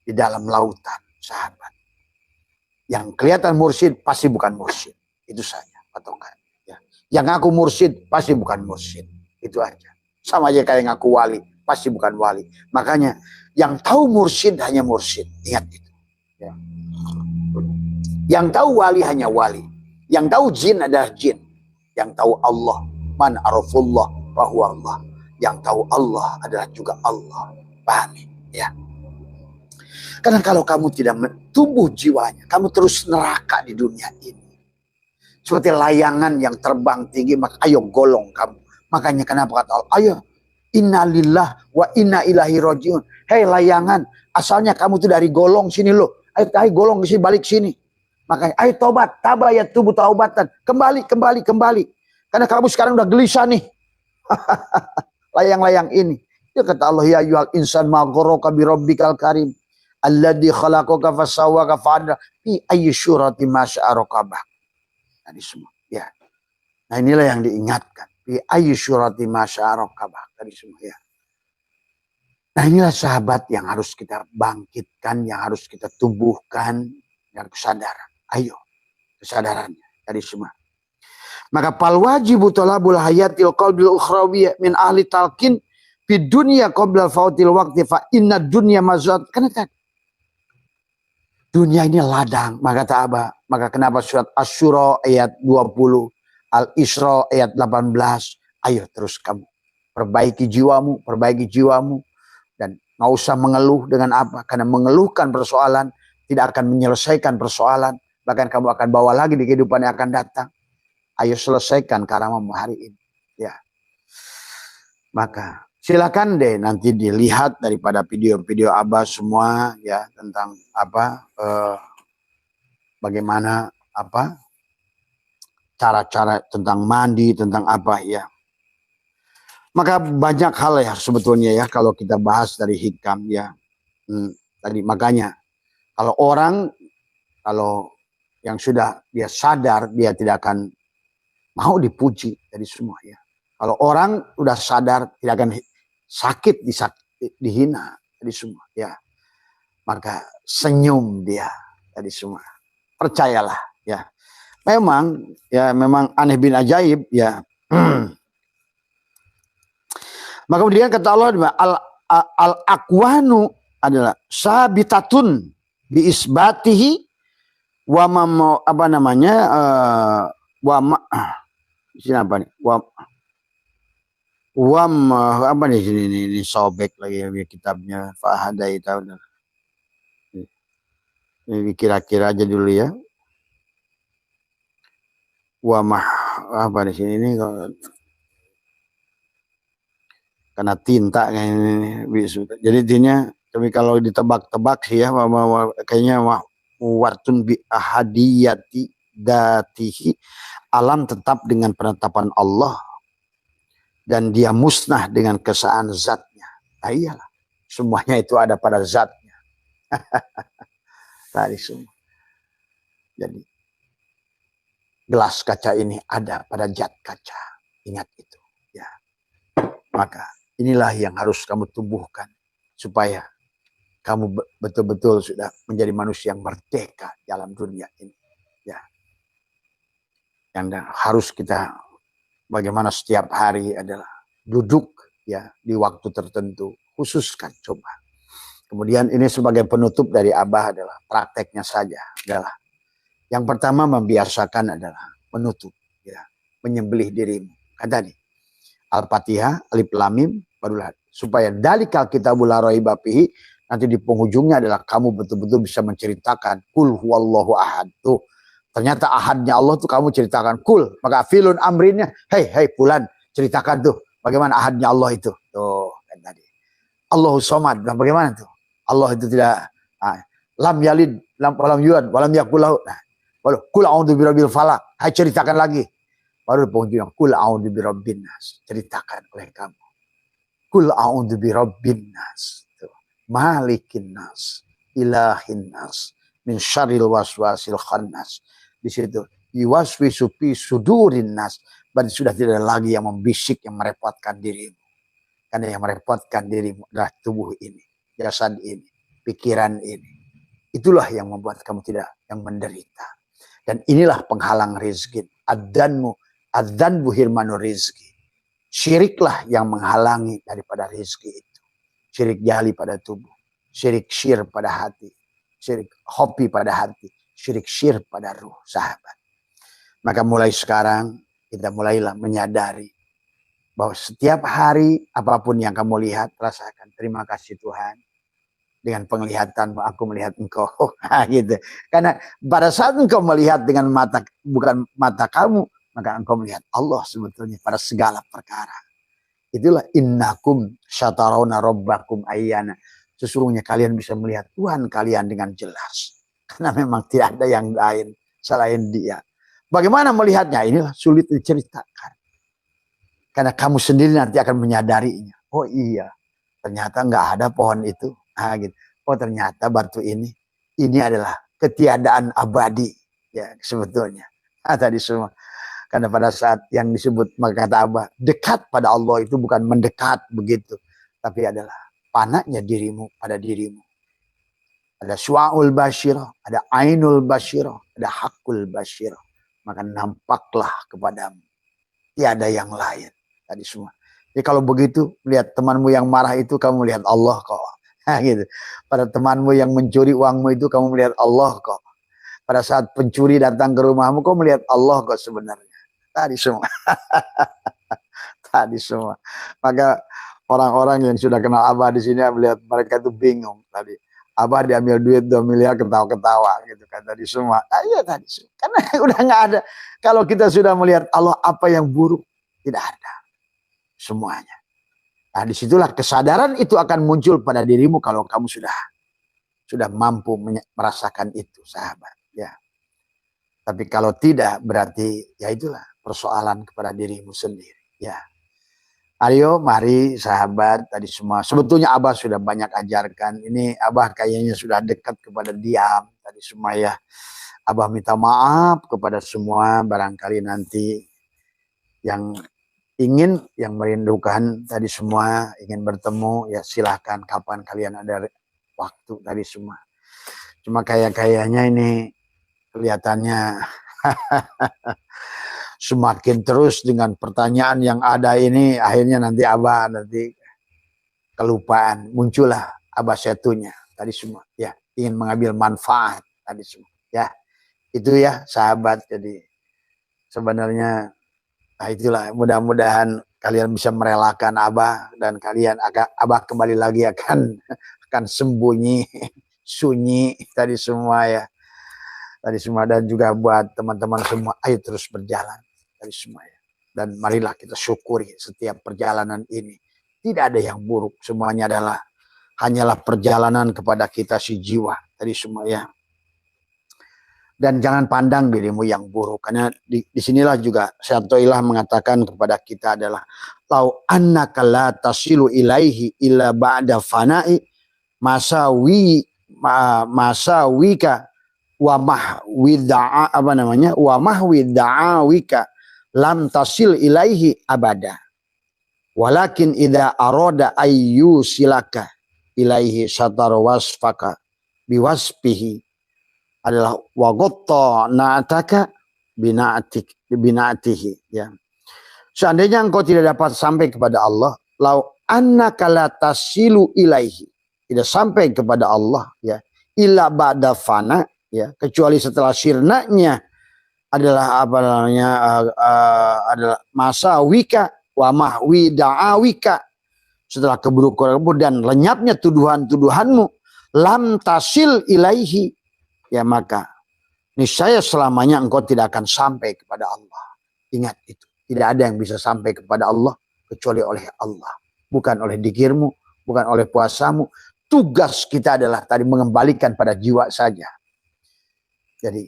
di dalam lautan, sahabat. Yang kelihatan mursyid pasti bukan mursyid. Itu saja patokan. Ya. Yang ngaku mursyid pasti bukan mursyid. Itu aja. Sama aja kayak ngaku wali, pasti bukan wali. Makanya yang tahu mursyid hanya mursyid. Ingat itu. Ya. Yang tahu wali hanya wali. Yang tahu jin adalah jin. Yang tahu Allah, man arafullah bahwa Allah. Yang tahu Allah adalah juga Allah. Pahami? Ya. Karena kalau kamu tidak tumbuh jiwanya, kamu terus neraka di dunia ini. Seperti layangan yang terbang tinggi, maka ayo golong kamu. Makanya kenapa kata Allah, ayo Inna lillah wa inna ilahi rojiun. Hei layangan, asalnya kamu tuh dari golong sini loh. Ayo golong ke sini, balik sini. Makanya ayo tobat, tabayat tubuh taubatan. Kembali. Karena kamu sekarang udah gelisah nih. Layang-layang ini. Dia kata Allah, ya ayyuhal insan ma ghurraka bi rabbikal karim alladzi khalaqaka fasawwaka fa'adla fi ayyi syurati ma syaa raqabah. Tadi semua. Ya. Nah inilah yang diingatkan. Fi ayyi syurati ma syaa raqabah. Tadi semua ya. Nah inilah sahabat yang harus kita bangkitkan, yang harus kita tumbuhkan dengan kesadaran. Ayo, kesadarannya tadi semua. Maka fal wajibu talabul hayatil qalbil ukhrawiyah min ahli talqin fi dunya qabla fautil waqti fa inna dunya mazat. Karena tadi dunia ini ladang, maka kata Abah, maka kenapa surat Asy-Syura ayat 20, Al-Isra ayat 18, ayo terus kamu perbaiki jiwamu dan nggak usah mengeluh dengan apa, karena mengeluhkan persoalan tidak akan menyelesaikan persoalan, bahkan kamu akan bawa lagi di kehidupan yang akan datang. Ayo selesaikan karamamu hari ini. Ya. Maka silakan deh nanti dilihat daripada video-video Abah semua ya tentang apa bagaimana apa cara-cara tentang mandi, tentang apa ya. Maka banyak hal ya sebetulnya ya kalau kita bahas dari hikam ya. Tadi makanya kalau yang sudah dia sadar dia tidak akan mau dipuji dari semua ya. Kalau orang udah sadar tidak akan sakit dihina dari semua ya. Maka senyum dia dari semua. Percayalah ya. Memang aneh bin ajaib ya. Maka kemudian kata Allah al-aqwanu adalah sabitatun bi isbatihi wa apa namanya apa nih? Apa nih sini ini sobek lagi kitabnya Fahadai tahun. Ini kira-kira aja dulu ya. Apa di sini ini karena tinta kayaknya ini. Jadi intinya tapi kalau ditebak-tebak sih ya kayaknya watun bi ahadiyati datihi, alam tetap dengan penetapan Allah dan dia musnah dengan keesaan zatnya. Nah iyalah, semuanya itu ada pada zatnya. Tadi semua. Jadi gelas kaca ini ada pada zat kaca. Ingat itu ya. Maka inilah yang harus kamu tumbuhkan supaya kamu betul-betul sudah menjadi manusia yang merdeka dalam dunia ini. Ya. Yang harus kita bagaimana setiap hari adalah duduk ya di waktu tertentu, khususkan coba. Kemudian ini sebagai penutup dari Abah adalah prakteknya saja adalah yang pertama membiasakan adalah menutup ya, menyembelih dirimu. Kan tadi Al-Fatihah, Alif Lam Mim, barulah supaya dalikal kitabul la raiba fihi, nanti di penghujungnya adalah kamu betul-betul bisa menceritakan kul huwallahu ahad. Tuh, ternyata ahadnya Allah tuh kamu ceritakan kul. Maka filun amrinnya, hei fulan, ceritakan tuh bagaimana ahadnya Allah itu. Tuh, kan tadi. Allahu somad, bagaimana tuh? Allah itu tidak lam yalid, lam yulad, walam yakul lahu. Nah, baru kul a'udzu birabbil falaq. Hai ceritakan lagi. Baru penghujungnya kul a'udzu birabbin nas. Ceritakan oleh kamu. Kul a'udzu birabbin nas. Malikin nas, ilahin nas, min syarril waswasil khannas. Di situ yuwaswisu fi sudurin nas. Berarti sudah tidak ada lagi yang membisik, yang merepotkan dirimu. Karena yang merepotkan dirimu adalah tubuh ini, jasad ini, pikiran ini. Itulah yang membuat kamu tidak yang menderita. Dan inilah penghalang rezeki. Adzanbu hirmanu rezeki. Syiriklah yang menghalangi daripada rezeki itu. Syirik jahli pada tubuh, syirik syir pada hati, syirik hobi pada hati, syirik syir pada ruh, sahabat. Maka mulai sekarang kita mulailah menyadari bahwa setiap hari apapun yang kamu lihat, rasakan terima kasih Tuhan. Dengan penglihatan aku melihat engkau, gitu. Karena pada saat engkau melihat dengan mata bukan mata kamu, maka engkau melihat Allah sebetulnya pada segala perkara. Itulah innakum syatarawna rabbakum ayyana. Sesungguhnya kalian bisa melihat Tuhan kalian dengan jelas. Karena memang tidak ada yang lain selain Dia. Bagaimana melihatnya? Inilah sulit diceritakan. Karena kamu sendiri nanti akan menyadarinya. Oh iya, ternyata nggak ada pohon itu. Gitu. Oh ternyata batu ini adalah ketiadaan abadi. Ya sebetulnya. Tadi semua. Karena pada saat yang disebut maka kata Abah, dekat pada Allah itu bukan mendekat begitu. Tapi adalah panaknya dirimu pada dirimu. Ada syu'aul basyirah, ada ainul basyirah, ada hakul basyirah. Maka nampaklah kepadamu. Tiada yang lain. Tadi semua. Jadi kalau begitu, lihat temanmu yang marah itu, kamu lihat Allah kok. Gitu. Pada temanmu yang mencuri uangmu itu, kamu melihat Allah kok. Pada saat pencuri datang ke rumahmu, kamu melihat Allah kok sebenarnya. Tadi semua. Tadi semua. Maka orang-orang yang sudah kenal Abah di sini melihat mereka itu bingung tadi. Abah diambil duit 2 miliar ketawa-ketawa gitu kan tadi semua. Iya tadi semua. Karena udah nggak ada. Kalau kita sudah melihat Allah apa yang buruk, tidak ada. Semuanya. Nah disitulah kesadaran itu akan muncul pada dirimu kalau kamu sudah mampu merasakan itu, sahabat. Ya. Tapi kalau tidak berarti ya itulah persoalan kepada dirimu sendiri. Ya. Ayo mari sahabat tadi semua. Sebetulnya Abah sudah banyak ajarkan. Ini Abah kayaknya sudah dekat kepada diam tadi semua ya. Abah minta maaf kepada semua barangkali nanti yang ingin, yang merindukan tadi semua, ingin bertemu ya silahkan kapan kalian ada waktu tadi semua. Cuma kayaknya ini kelihatannya semakin terus dengan pertanyaan yang ada ini, akhirnya nanti Abah nanti kelupaan. Muncullah Abah Setunya tadi semua ya, ingin mengambil manfaat tadi semua ya. Itu ya sahabat. Jadi sebenarnya nah itulah, mudah-mudahan kalian bisa merelakan Abah dan kalian Abah kembali lagi akan sembunyi sunyi tadi semua ya. Tadi semua, dan juga buat teman-teman semua, ayo terus berjalan tadi semua ya. Dan marilah kita syukuri setiap perjalanan ini. Tidak ada yang buruk, semuanya hanyalah perjalanan kepada kita si jiwa tadi semua ya. Dan jangan pandang dirimu yang buruk, karena disinilah juga Syaikhullah mengatakan kepada kita adalah lau annaka la tasilu ilaihi illa ba'da fana'i masawika wa mahwida'awika lam tasil ilaihi abada walakin idza arada ayyu silaka ilaihi satar wasfaka biwasfihi adalah wagotta na'ataka bina'atihi ya. Seandainya engkau tidak dapat sampai kepada Allah, lau annaka la tasilu ilaihi, tidak sampai kepada Allah ya, illa ba'da fana ya, kecuali setelah sirnanya adalah apa namanya adalah masa wika wa mahwi da'awika, setelah keburukanmu dan lenyapnya tuduhan-tuduhanmu, lam tasil ilaihi ya, maka niscaya selamanya engkau tidak akan sampai kepada Allah. Ingat itu, tidak ada yang bisa sampai kepada Allah kecuali oleh Allah, bukan oleh dikirmu, bukan oleh puasamu. Tugas kita adalah tadi mengembalikan pada jiwa saja. Jadi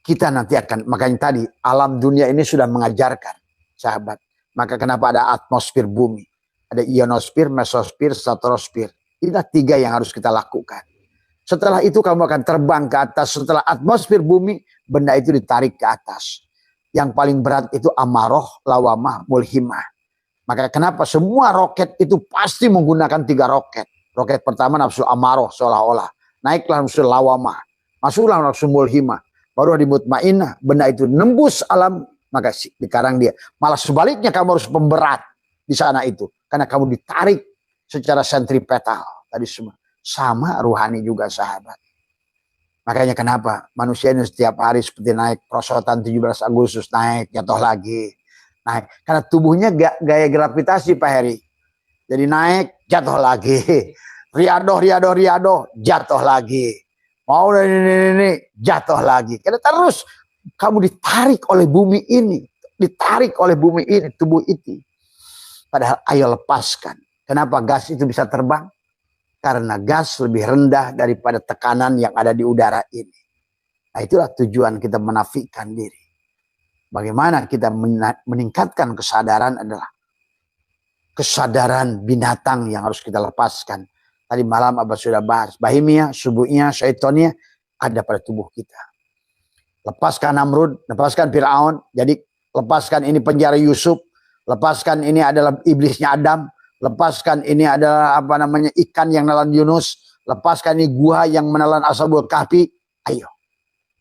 kita nanti akan, makanya tadi alam dunia ini sudah mengajarkan sahabat. Maka kenapa ada atmosfer bumi, ada ionosfer, mesosfer, stratosfer. Inilah 3 yang harus kita lakukan. Setelah itu kamu akan terbang ke atas. Setelah atmosfer bumi, benda itu ditarik ke atas. Yang paling berat itu amaroh, lawamah, mulhimah. Maka kenapa semua roket itu pasti menggunakan 3 roket. Roket pertama nafsu amaroh seolah-olah. Naiklah nafsu lawamah. Masuklah nafsu mulhimah. Baru di mutmainah, benda itu nembus alam, maka sekarang dia. Malah sebaliknya kamu harus pemberat di sana itu. Karena kamu ditarik secara sentripetal. Tadi semua. Sama ruhani juga sahabat. Makanya kenapa manusia ini setiap hari seperti naik prosotan 17 Agustus, naik, jatuh lagi. Naik. Karena tubuhnya gaya gravitasi Pak Heri. Jadi naik, jatuh lagi. Riadoh, jatuh lagi. Mau ini, jatuh lagi. Karena terus kamu ditarik oleh bumi ini. Ditarik oleh bumi ini, tubuh itu. Padahal ayo lepaskan. Kenapa gas itu bisa terbang? Karena gas lebih rendah daripada tekanan yang ada di udara ini. Nah, itulah tujuan kita menafikan diri. Bagaimana kita meningkatkan kesadaran adalah kesadaran binatang yang harus kita lepaskan. Tadi malam Abah sudah bahas. Bahimia, subuhnya, syaitonnya ada pada tubuh kita. Lepaskan Namrud, lepaskan Fir'aun. Jadi lepaskan ini penjara Yusuf. Lepaskan ini adalah iblisnya Adam. Lepaskan ini adalah ikan yang menelan Yunus. Lepaskan ini gua yang menelan Ashabul Kahfi. Ayo.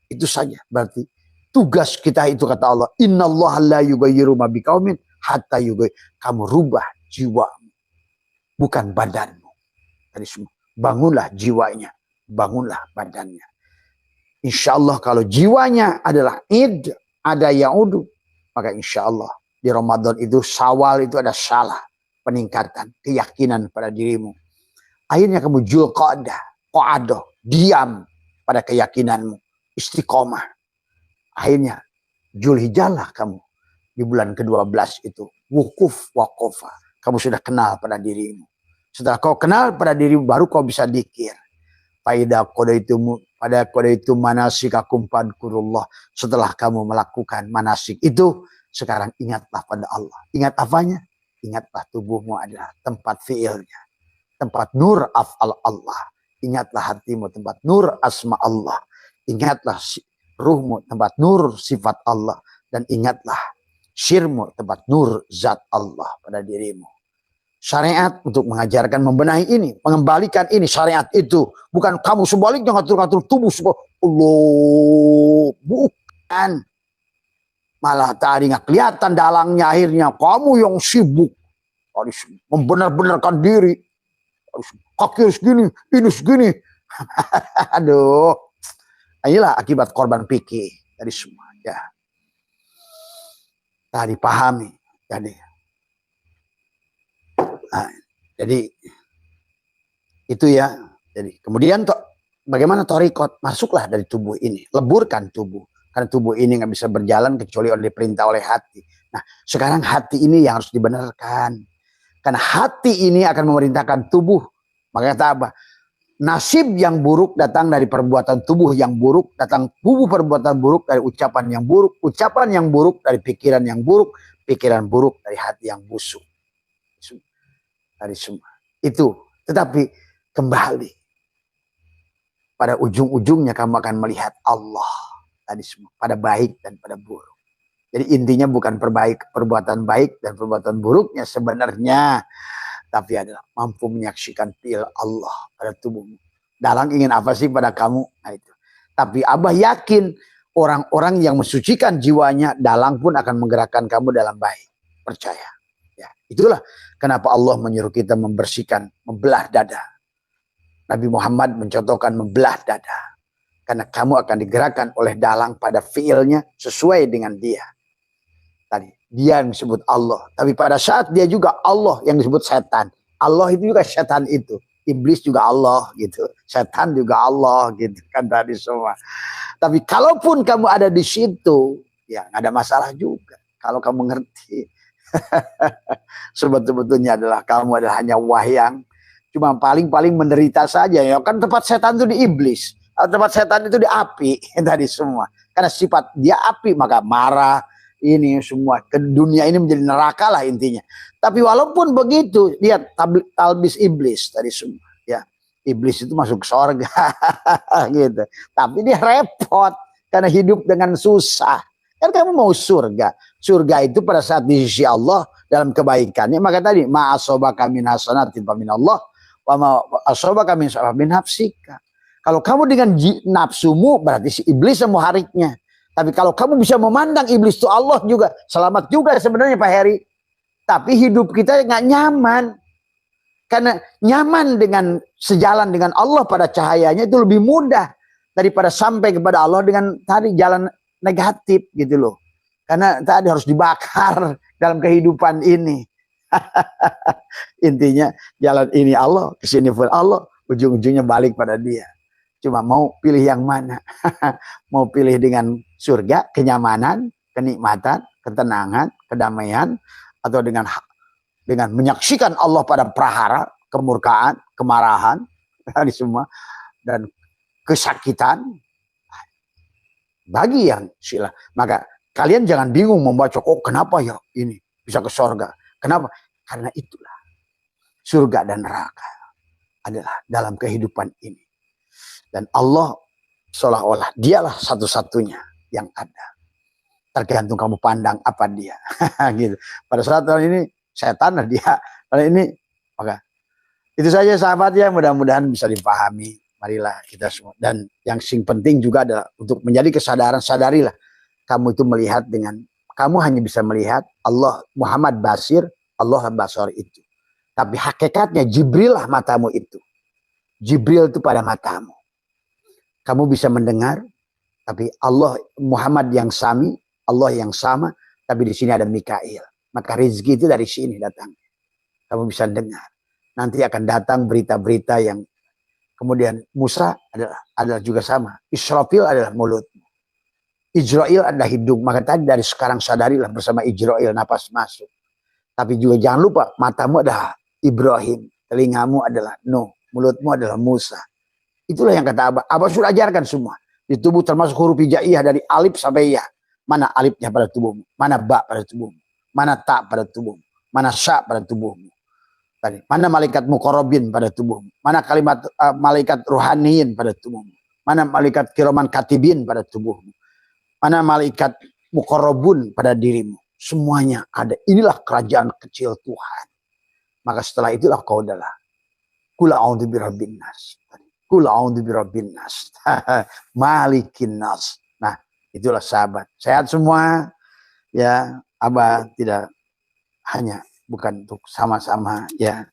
Itu saja berarti tugas kita itu kata Allah. Innallaha la yughayyiru ma biqaumin hatta yughayyiru. Kamu rubah jiwamu, bukan badanmu. Tadi semua. Bangunlah jiwanya, bangunlah badannya. Insya Allah kalau jiwanya adalah ada yaudu, maka insya Allah di Ramadan itu Syawal itu ada salah peningkatan keyakinan pada dirimu. Akhirnya kamu qa'adah, diam pada keyakinanmu. Istiqomah. Akhirnya Zulhijjah kamu di bulan ke-12 itu wukuf waqofa. Kamu sudah kenal pada dirimu. Setelah kau kenal pada dirimu baru kau bisa dzikir. Pada qadaitum manasikakum fadhkurullah. Setelah kamu melakukan manasik itu, sekarang ingatlah pada Allah. Ingat apanya? Ingatlah tubuhmu adalah tempat fiilnya. Tempat nur af'al Allah. Ingatlah hatimu tempat nur asma Allah. Ingatlah ruhmu tempat nur sifat Allah. Dan ingatlah syirmu tempat nur zat Allah pada dirimu. Syariat untuk mengajarkan membenahi ini. Mengembalikan ini syariat itu. Bukan kamu sebaliknya ngatur-ngatur tubuh. Allah. Bukan. Malah tadi nggak kelihatan dalangnya akhirnya. Kamu yang sibuk. Membenar-benarkan diri. Kaki segini. Ini segini. Aduh. Inilah akibat korban pikir dari semua. Ya. Tadi pahami. Jadi itu ya. Jadi kemudian bagaimana thariqat? Masuklah dari tubuh ini. Leburkan tubuh. Karena tubuh ini nggak bisa berjalan kecuali oleh perintah oleh hati. Nah sekarang hati ini yang harus dibenarkan. Karena hati ini akan memerintahkan tubuh. Makanya kata apa? Nasib yang buruk datang dari perbuatan tubuh yang buruk, datang tubuh perbuatan buruk dari ucapan yang buruk, ucapan yang buruk dari pikiran yang buruk, pikiran buruk dari hati yang busuk. Dari semua. Itu. Tetapi kembali. Pada ujung-ujungnya kamu akan melihat Allah. Tadi semua. Pada baik dan pada buruk. Jadi intinya bukan perbuatan baik dan perbuatan buruknya sebenarnya. Tapi adalah mampu menyaksikan fi'il Allah pada tubuhmu. Dalang ingin apa sih pada kamu? Nah itu. Tapi Abah yakin orang-orang yang mensucikan jiwanya, dalang pun akan menggerakkan kamu dalam baik. Percaya. Ya, itulah kenapa Allah menyuruh kita membersihkan, membelah dada. Nabi Muhammad mencontohkan membelah dada. Karena kamu akan digerakkan oleh dalang pada fi'ilnya sesuai dengan dia. Tadi. Dia yang disebut Allah. Tapi pada saat dia juga Allah yang disebut setan. Allah itu juga setan itu. Iblis juga Allah gitu. Setan juga Allah gitu kan tadi semua. Tapi kalaupun kamu ada di situ, ya nggak ada masalah juga. Kalau kamu ngerti. Sebetulnya adalah kamu adalah hanya wahyang. Cuma paling-paling menderita saja. Ya kan tempat setan itu di iblis. Tempat setan itu di api. Tadi semua. Karena sifat dia api maka marah. Ini semua ke dunia ini menjadi neraka lah intinya. Tapi walaupun begitu, lihat talbis iblis tadi semua. Ya, iblis itu masuk surga, gitu. Tapi dia repot karena hidup dengan susah. Kan kamu mau surga. Surga itu pada saat di sisi Allah dalam kebaikannya. Maka tadi ma'asobaka min hasanatin min Allah, wa ma'asobaka min sahabin nafsika. Kalau kamu dengan nafsumu berarti si iblis semua hariknya. Tapi kalau kamu bisa memandang iblis itu Allah juga, selamat juga sebenarnya Pak Heri. Tapi hidup kita nggak nyaman. Karena nyaman dengan sejalan dengan Allah pada cahayanya itu lebih mudah daripada sampai kepada Allah dengan tadi jalan negatif gitu loh. Karena tadi harus dibakar dalam kehidupan ini. Intinya jalan ini Allah, kesini pun Allah, ujung-ujungnya balik pada dia. Cuma mau pilih yang mana? Mau pilih dengan surga, kenyamanan, kenikmatan, ketenangan, kedamaian, atau dengan dengan menyaksikan Allah pada prahara, kemurkaan, kemarahan, ini semua, dan kesakitan. Bagi yang sila, maka kalian jangan bingung membaca, oh kenapa ya ini bisa ke surga? Kenapa? Karena itulah surga dan neraka adalah dalam kehidupan ini. Dan Allah seolah-olah dialah satu-satunya yang ada. Tergantung kamu pandang apa dia. Gitu. Pada saat ini setan lah dia. Pada ini, maka itu saja sahabat ya, mudah-mudahan bisa dipahami. Marilah kita semua. Dan yang penting juga adalah untuk menjadi kesadaran, sadarilah kamu itu melihat dengan, kamu hanya bisa melihat Allah, Muhammad Basir, Allah Basar itu. Tapi hakikatnya Jibril lah matamu itu. Jibril itu pada matamu. Kamu bisa mendengar, tapi Allah, Muhammad yang sami, Allah yang sama, tapi di sini ada Mikail. Maka rezeki itu dari sini datang. Kamu bisa dengar. Nanti akan datang berita-berita yang kemudian Musa adalah juga sama. Israfil adalah mulutmu. Ijrail adalah hidung. Maka tadi dari sekarang sadarilah bersama Ijrail napas masuk. Tapi juga jangan lupa matamu adalah Ibrahim. Telingamu adalah Nuh. Mulutmu adalah Musa. Itulah yang kata Abah. Abah sudah ajarkan semua. Di tubuh termasuk huruf hijaiyah dari alif sampai ya. Mana alifnya pada tubuhmu? Mana ba pada tubuhmu? Mana ta pada tubuhmu? Mana sya pada tubuhmu? Tadi, mana malaikat muqarrabin pada tubuhmu? Mana kalimat malaikat ruhaniyin pada tubuhmu? Mana malaikat kiraman katibin pada tubuhmu? Mana malaikat muqarrabun pada dirimu? Semuanya ada. Inilah kerajaan kecil Tuhan. Maka setelah itulah kau adalah Qul a'udzu birabbin nas. Qul a'udzu birabbin nas. Malikin nas. Nah, itulah sahabat. Sehat semua. Ya, Abah tidak hanya bukan untuk sama-sama ya.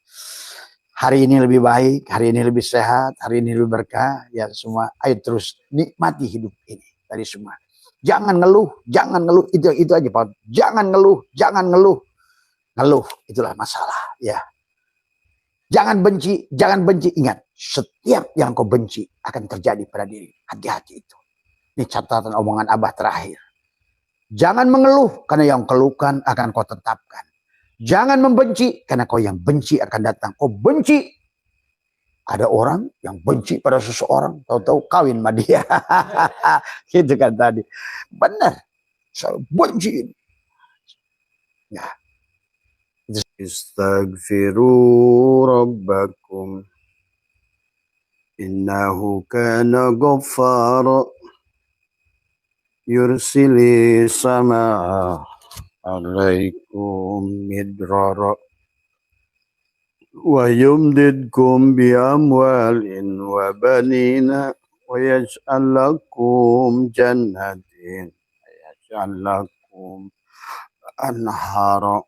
Hari ini lebih baik, hari ini lebih sehat, hari ini lebih berkah. Ya semua, ayo terus nikmati hidup ini dari semua. Jangan ngeluh, jangan ngeluh, itu aja Pak. Jangan ngeluh, jangan ngeluh. Ngeluh itulah masalah ya. Jangan benci, jangan benci. Ingat, setiap yang kau benci akan terjadi pada diri. Hati-hati itu. Ini catatan omongan Abah terakhir. Jangan mengeluh, karena yang keluhkan akan kau tetapkan. Jangan membenci, karena kau yang benci akan datang. Kau benci. Ada orang yang benci pada seseorang, tahu-tahu kawin sama dia. Gitu kan tadi. Benar. Saya benci. Ya. Istaghfiru rabbakum innahu kana ghaffara yursili sama'a alaikum midrara wa yumdidkum bi amwalin wa banina wa yaj'al lakum jannatin wa yaj'al lakum anhara.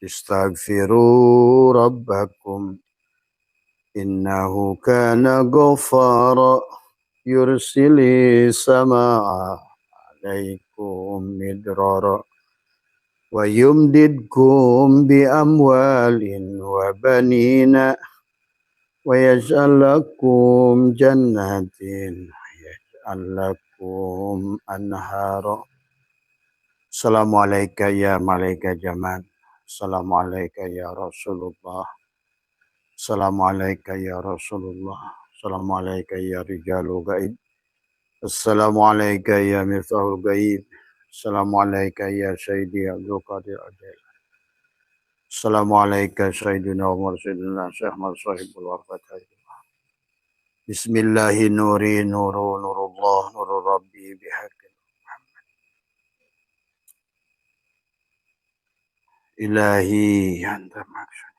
Istaghfiru rabbakum innahu kana ghaffara yursili sama'a alaikum midrara wa yumdidkum bi amwalin wa banina wa yaj'al lakum jannatin wa yaj'al lakum anhara. Assalamualaikum ya malaikat jaman. Assalamualaikum ya Rasulullah. Assalamualaikum ya Rasulullah. Assalamualaikum ya Rijalul Gaib. Assalamualaikum ya Miftahul Gaib. Assalamualaikum ya Sayyidi Abdul Qadir Ajail. Assalamualaikum Sayyidina Umar Sayyidina Syekh Ahmad Sahibul Wafat. Bismillahi nuri nuru nurullah nurul Rabbi bihaqi Ilahi anta maksud.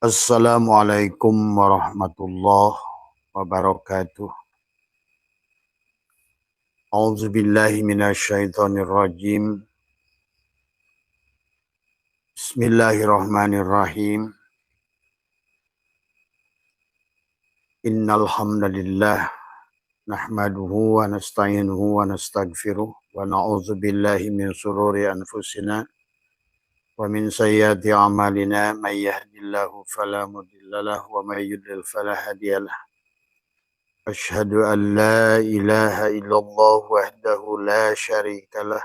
Assalamualaikum warahmatullahi wabarakatuh. A'udzu billahi minasyaitonir rajim. Bismillahirrahmanirrahim. Innal hamdalillah nahmaduhu wa nasta'inuhu wa nastaghfiruh wa na'udzu billahi min shururi anfusina wa min sayyiati a'malina may yahdihillahu fala mudhillalah wa may yudlil fala hadiyalah. أشهد أن لا إله إلا الله وحده لا شريك له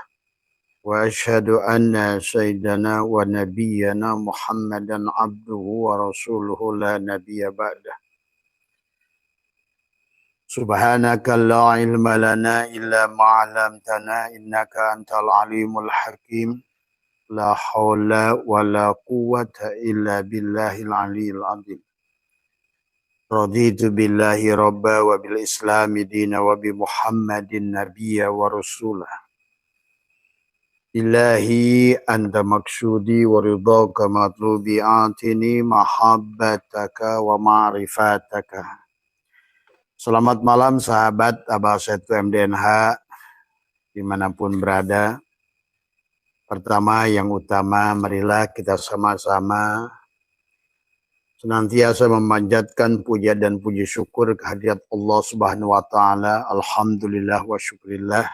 وأشهد أن سيدنا ونبينا محمدا عبده ورسوله لا نبي بعده سبحانك لا علم لنا إلا ما علمتنا إنك أنت العليم الحكيم لا حول ولا قوة إلا بالله العلي العظيم رضيت بالله ربا وبالإسلام دينا وبمحمد نبيا ورسولا إلهي أنت مقصودي ورضاك مطلوبي أعطني محبتك ومعرفتك. Selamat malam sahabat Abah Setu MDNH dimanapun berada. Pertama yang utama, marilah kita sama-sama senantiasa memanjatkan puja dan puji syukur kehadirat Allah Subhanahu wa taala. Alhamdulillah wa syukurillah.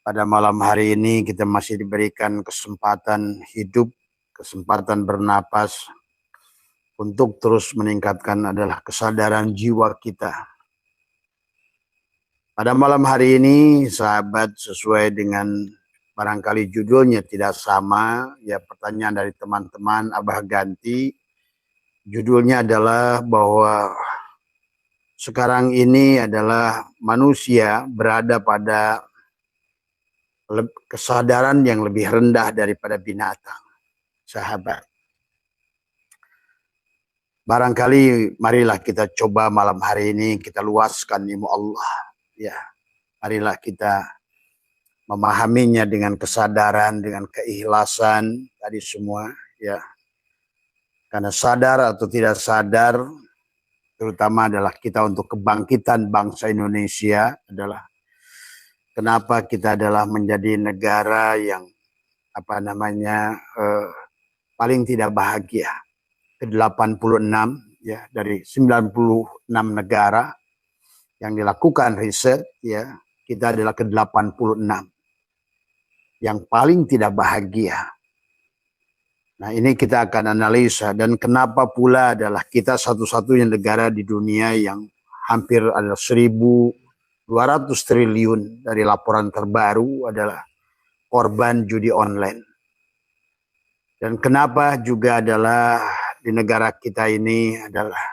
Pada malam hari ini kita masih diberikan kesempatan hidup, kesempatan bernapas untuk terus meningkatkan adalah kesadaran jiwa kita. Pada malam hari ini sahabat, sesuai dengan barangkali judulnya tidak sama, ya pertanyaan dari teman-teman Abah ganti. Judulnya adalah bahwa sekarang ini adalah manusia berada pada kesadaran yang lebih rendah daripada binatang, sahabat. Barangkali marilah kita coba malam hari ini kita luaskan ilmu Allah. Ya, marilah kita memahaminya dengan kesadaran, dengan keikhlasan tadi semua. Ya, karena sadar atau tidak sadar, terutama adalah kita untuk kebangkitan bangsa Indonesia adalah kenapa kita adalah menjadi negara yang paling tidak bahagia. Ke-86 ya dari 96 negara yang dilakukan riset, ya kita adalah ke-86 yang paling tidak bahagia. Nah, ini kita akan analisa dan kenapa pula adalah kita satu-satunya negara di dunia yang hampir ada 1.200 triliun dari laporan terbaru adalah korban judi online. Dan kenapa juga adalah di negara kita ini adalah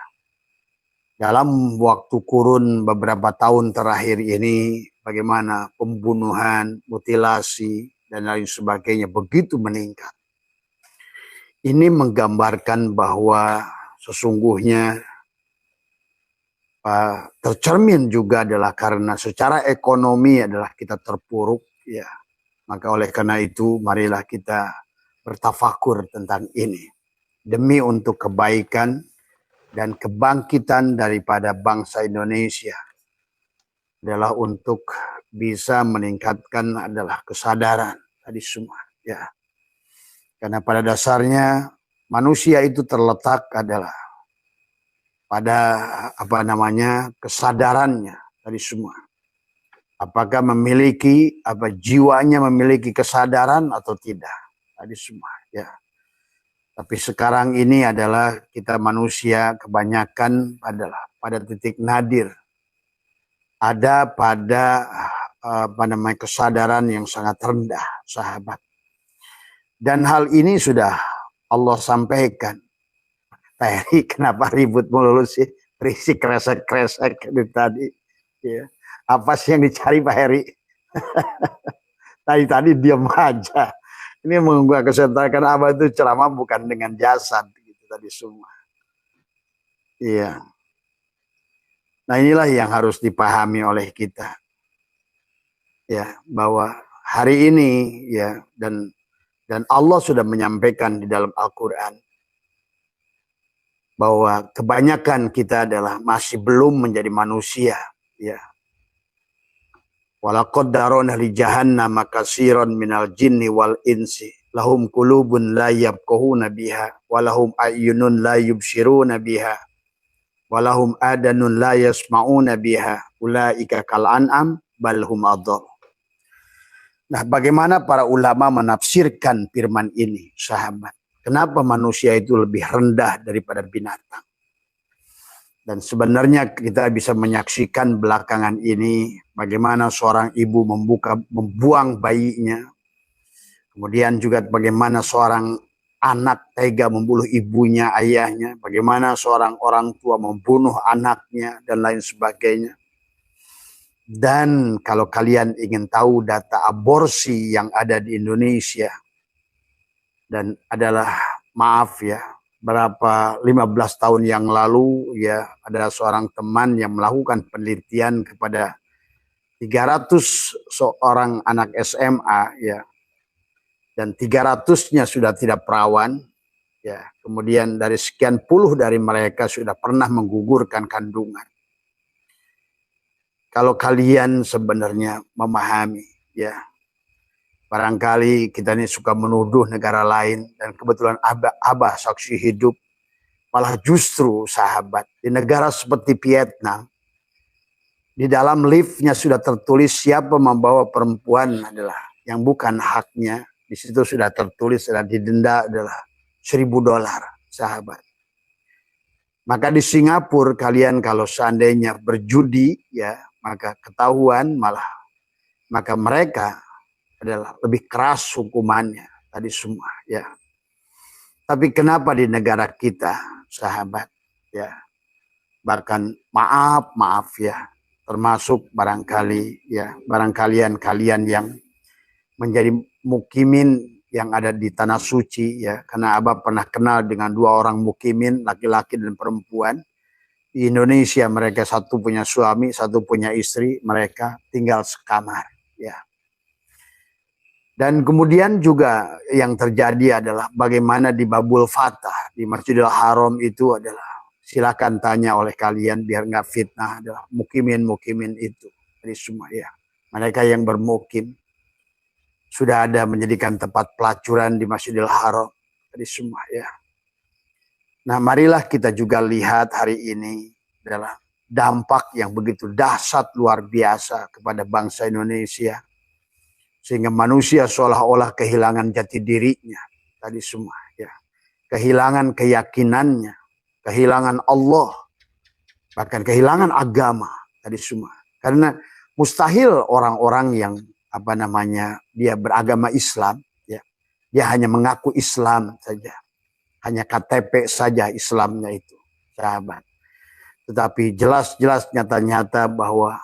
dalam waktu kurun beberapa tahun terakhir ini bagaimana pembunuhan, mutilasi, dan lain sebagainya begitu meningkat. Ini menggambarkan bahwa sesungguhnya tercermin juga adalah karena secara ekonomi adalah kita terpuruk, ya. Maka oleh karena itu marilah kita bertafakur tentang ini demi untuk kebaikan dan kebangkitan daripada bangsa Indonesia adalah untuk bisa meningkatkan adalah kesadaran tadi semua, ya. Karena pada dasarnya manusia itu terletak adalah pada kesadarannya tadi semua. Apakah memiliki jiwanya memiliki kesadaran atau tidak tadi semua, ya. Tapi sekarang ini adalah kita manusia kebanyakan adalah pada titik nadir. Ada pada kesadaran yang sangat rendah, sahabat. Dan hal ini sudah Allah sampaikan. Pak Heri kenapa ribut mulu sih? Berisik kresek-kresek tadi. Ya. Apa sih yang dicari Pak Heri? Tadi diam aja. Ini menggugah kesentarkan Abah itu ceramah bukan dengan jasad gitu tadi semua. Iya. Nah, inilah yang harus dipahami oleh kita. Ya, bahwa hari ini ya dan Allah sudah menyampaikan di dalam Al-Qur'an bahwa kebanyakan kita adalah masih belum menjadi manusia, ya. Walaqad darana li jahannam katsiran minal jinni wal insi lahum qulubun la yafqahuna biha wa lahum ayyunun la yubsiruna biha wa lahum adanun la yasma'una biha ulaika kal an'am bal hum adall. Nah, bagaimana para ulama menafsirkan firman ini, sahabat? Kenapa manusia itu lebih rendah daripada binatang? Dan sebenarnya kita bisa menyaksikan belakangan ini bagaimana seorang ibu membuang bayinya. Kemudian juga bagaimana seorang anak tega membunuh ibunya, ayahnya. Bagaimana seorang orang tua membunuh anaknya dan lain sebagainya. Dan kalau kalian ingin tahu data aborsi yang ada di Indonesia, dan adalah maaf ya, berapa 15 tahun yang lalu ya ada seorang teman yang melakukan penelitian kepada 300 seorang anak SMA ya, dan 300-nya sudah tidak perawan ya, kemudian dari sekian puluh dari mereka sudah pernah menggugurkan kandungan. Kalau kalian sebenarnya memahami ya, barangkali kita ini suka menuduh negara lain, dan kebetulan Abah saksi hidup. Malah justru sahabat, di negara seperti Vietnam, di dalam liftnya sudah tertulis siapa membawa perempuan adalah yang bukan haknya. Di situ sudah tertulis dan didenda adalah $1.000 sahabat. Maka di Singapura kalian kalau seandainya berjudi ya, maka ketahuan maka mereka adalah lebih keras hukumannya tadi semua ya. Tapi kenapa di negara kita sahabat ya, bahkan maaf ya, termasuk barangkali kalian yang menjadi mukimin yang ada di tanah suci ya, karena Abah pernah kenal dengan 2 orang mukimin, laki-laki dan perempuan di Indonesia. Mereka satu punya suami, satu punya istri, mereka tinggal sekamar ya. Dan kemudian juga yang terjadi adalah bagaimana di Babul Fatah, di Masjidil Haram itu adalah, silakan tanya oleh kalian biar nggak fitnah, adalah mukimin itu. Jadi semua ya, mereka yang bermukim sudah ada menjadikan tempat pelacuran di Masjidil Haram. Jadi semua ya. Nah marilah kita juga lihat hari ini adalah dampak yang begitu dahsyat luar biasa kepada bangsa Indonesia. Sehingga manusia seolah-olah kehilangan jati dirinya. Tadi semua ya. Kehilangan keyakinannya. Kehilangan Allah. Bahkan kehilangan agama. Tadi semua. Karena mustahil orang-orang yang dia beragama Islam. Ya, dia hanya mengaku Islam saja. Hanya KTP saja Islamnya itu. Sahabat. Tetapi jelas-jelas nyata-nyata bahwa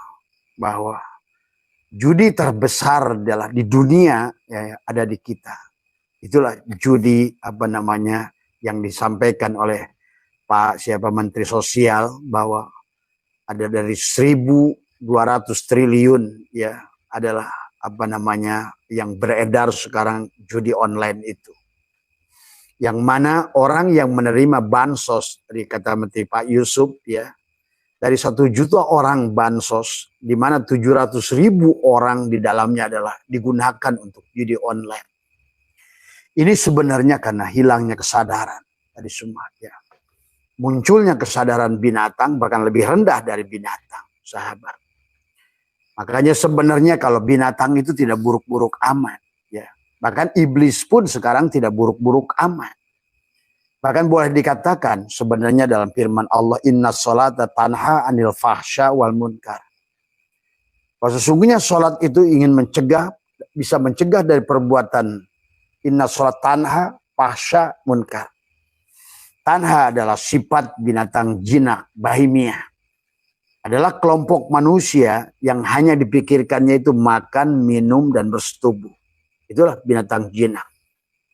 judi terbesar adalah di dunia ya, ada di kita. Itulah judi yang disampaikan oleh Menteri Sosial, bahwa ada dari 1.200 triliun ya adalah yang beredar sekarang judi online itu. Yang mana orang yang menerima bansos, dari kata Menteri Pak Yusuf ya, dari 1 juta orang bansos, di mana 700.000 orang di dalamnya adalah digunakan untuk judi online. Ini sebenarnya karena hilangnya kesadaran tadi semua ya. Munculnya kesadaran binatang bahkan lebih rendah dari binatang, sahabat. Makanya sebenarnya kalau binatang itu tidak buruk-buruk amat ya. Bahkan iblis pun sekarang tidak buruk-buruk amat. Bahkan boleh dikatakan sebenarnya dalam firman Allah, inna sholata tanha anil fahsya wal munkar. Bahwa sesungguhnya sholat itu bisa mencegah dari perbuatan inna sholat tanha fahsya munkar. Tanha adalah sifat binatang jinak, bahimiyah. Adalah kelompok manusia yang hanya dipikirkannya itu makan, minum, dan bersetubuh. Itulah binatang jinak,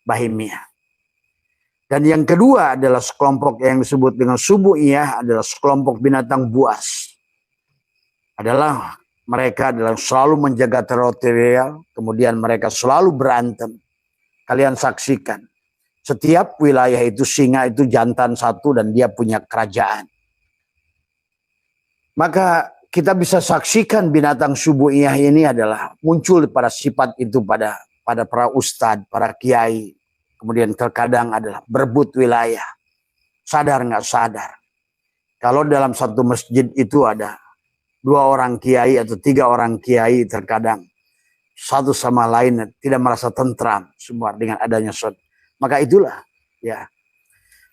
bahimiyah. Dan yang kedua adalah sekelompok yang disebut dengan subu'iyah, adalah sekelompok binatang buas. Mereka adalah selalu menjaga teritorial, kemudian mereka selalu berantem. Kalian saksikan, setiap wilayah itu singa itu jantan satu dan dia punya kerajaan. Maka kita bisa saksikan binatang subu'iyah ini adalah muncul pada sifat itu pada para ustadz, para kiai. Kemudian terkadang adalah berebut wilayah. Sadar nggak sadar. Kalau dalam satu masjid itu ada 2 orang kiai atau 3 orang kiai, terkadang satu sama lain tidak merasa tentram semua dengan adanya sholat. Maka itulah ya.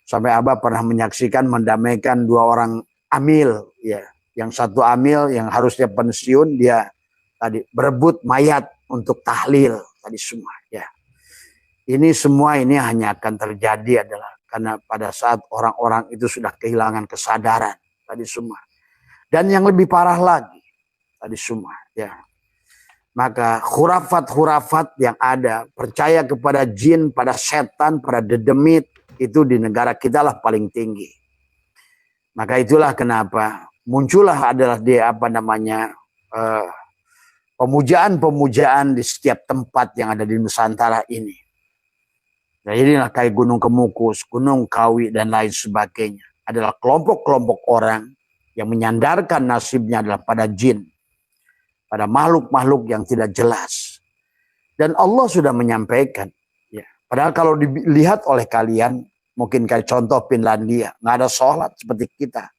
Sampai Abah pernah menyaksikan mendamaikan 2 orang amil, ya. Yang satu amil yang harusnya pensiun, dia tadi berebut mayat untuk tahlil tadi semua, ya. Ini semua ini hanya akan terjadi adalah karena pada saat orang-orang itu sudah kehilangan kesadaran tadi semua. Dan yang lebih parah lagi tadi semua, ya. Maka khurafat-khurafat yang ada, percaya kepada jin, pada setan, pada dedemit, itu di negara kita lah paling tinggi. Maka itulah kenapa muncullah adalah pemujaan-pemujaan di setiap tempat yang ada di Nusantara ini. Nah, inilah kayak Gunung Kemukus, Gunung Kawi, dan lain sebagainya. Adalah kelompok-kelompok orang yang menyandarkan nasibnya adalah pada jin, pada makhluk-makhluk yang tidak jelas. Dan Allah sudah menyampaikan, ya. Padahal kalau dilihat oleh kalian, mungkin kayak contoh Finlandia, nggak ada sholat seperti kita.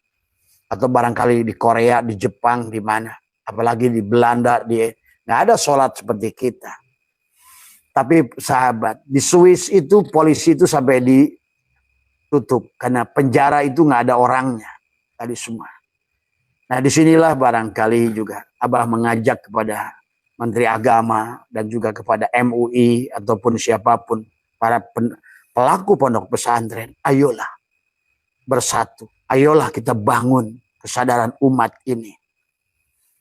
Atau barangkali di Korea, di Jepang, di mana. Apalagi di Belanda, nggak ada sholat seperti kita. Tapi sahabat, di Swiss itu polisi itu sampai ditutup. Karena penjara itu nggak ada orangnya. Tadi semua. Nah, disinilah barangkali juga Abah mengajak kepada Menteri Agama dan juga kepada MUI ataupun siapapun, para pelaku pondok pesantren, ayolah bersatu, ayolah kita bangun kesadaran umat ini.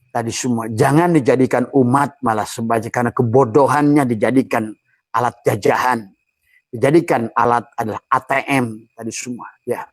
Tadi semua, jangan dijadikan umat malah sebagai karena kebodohannya dijadikan alat jajahan, dijadikan alat adalah ATM tadi semua, ya.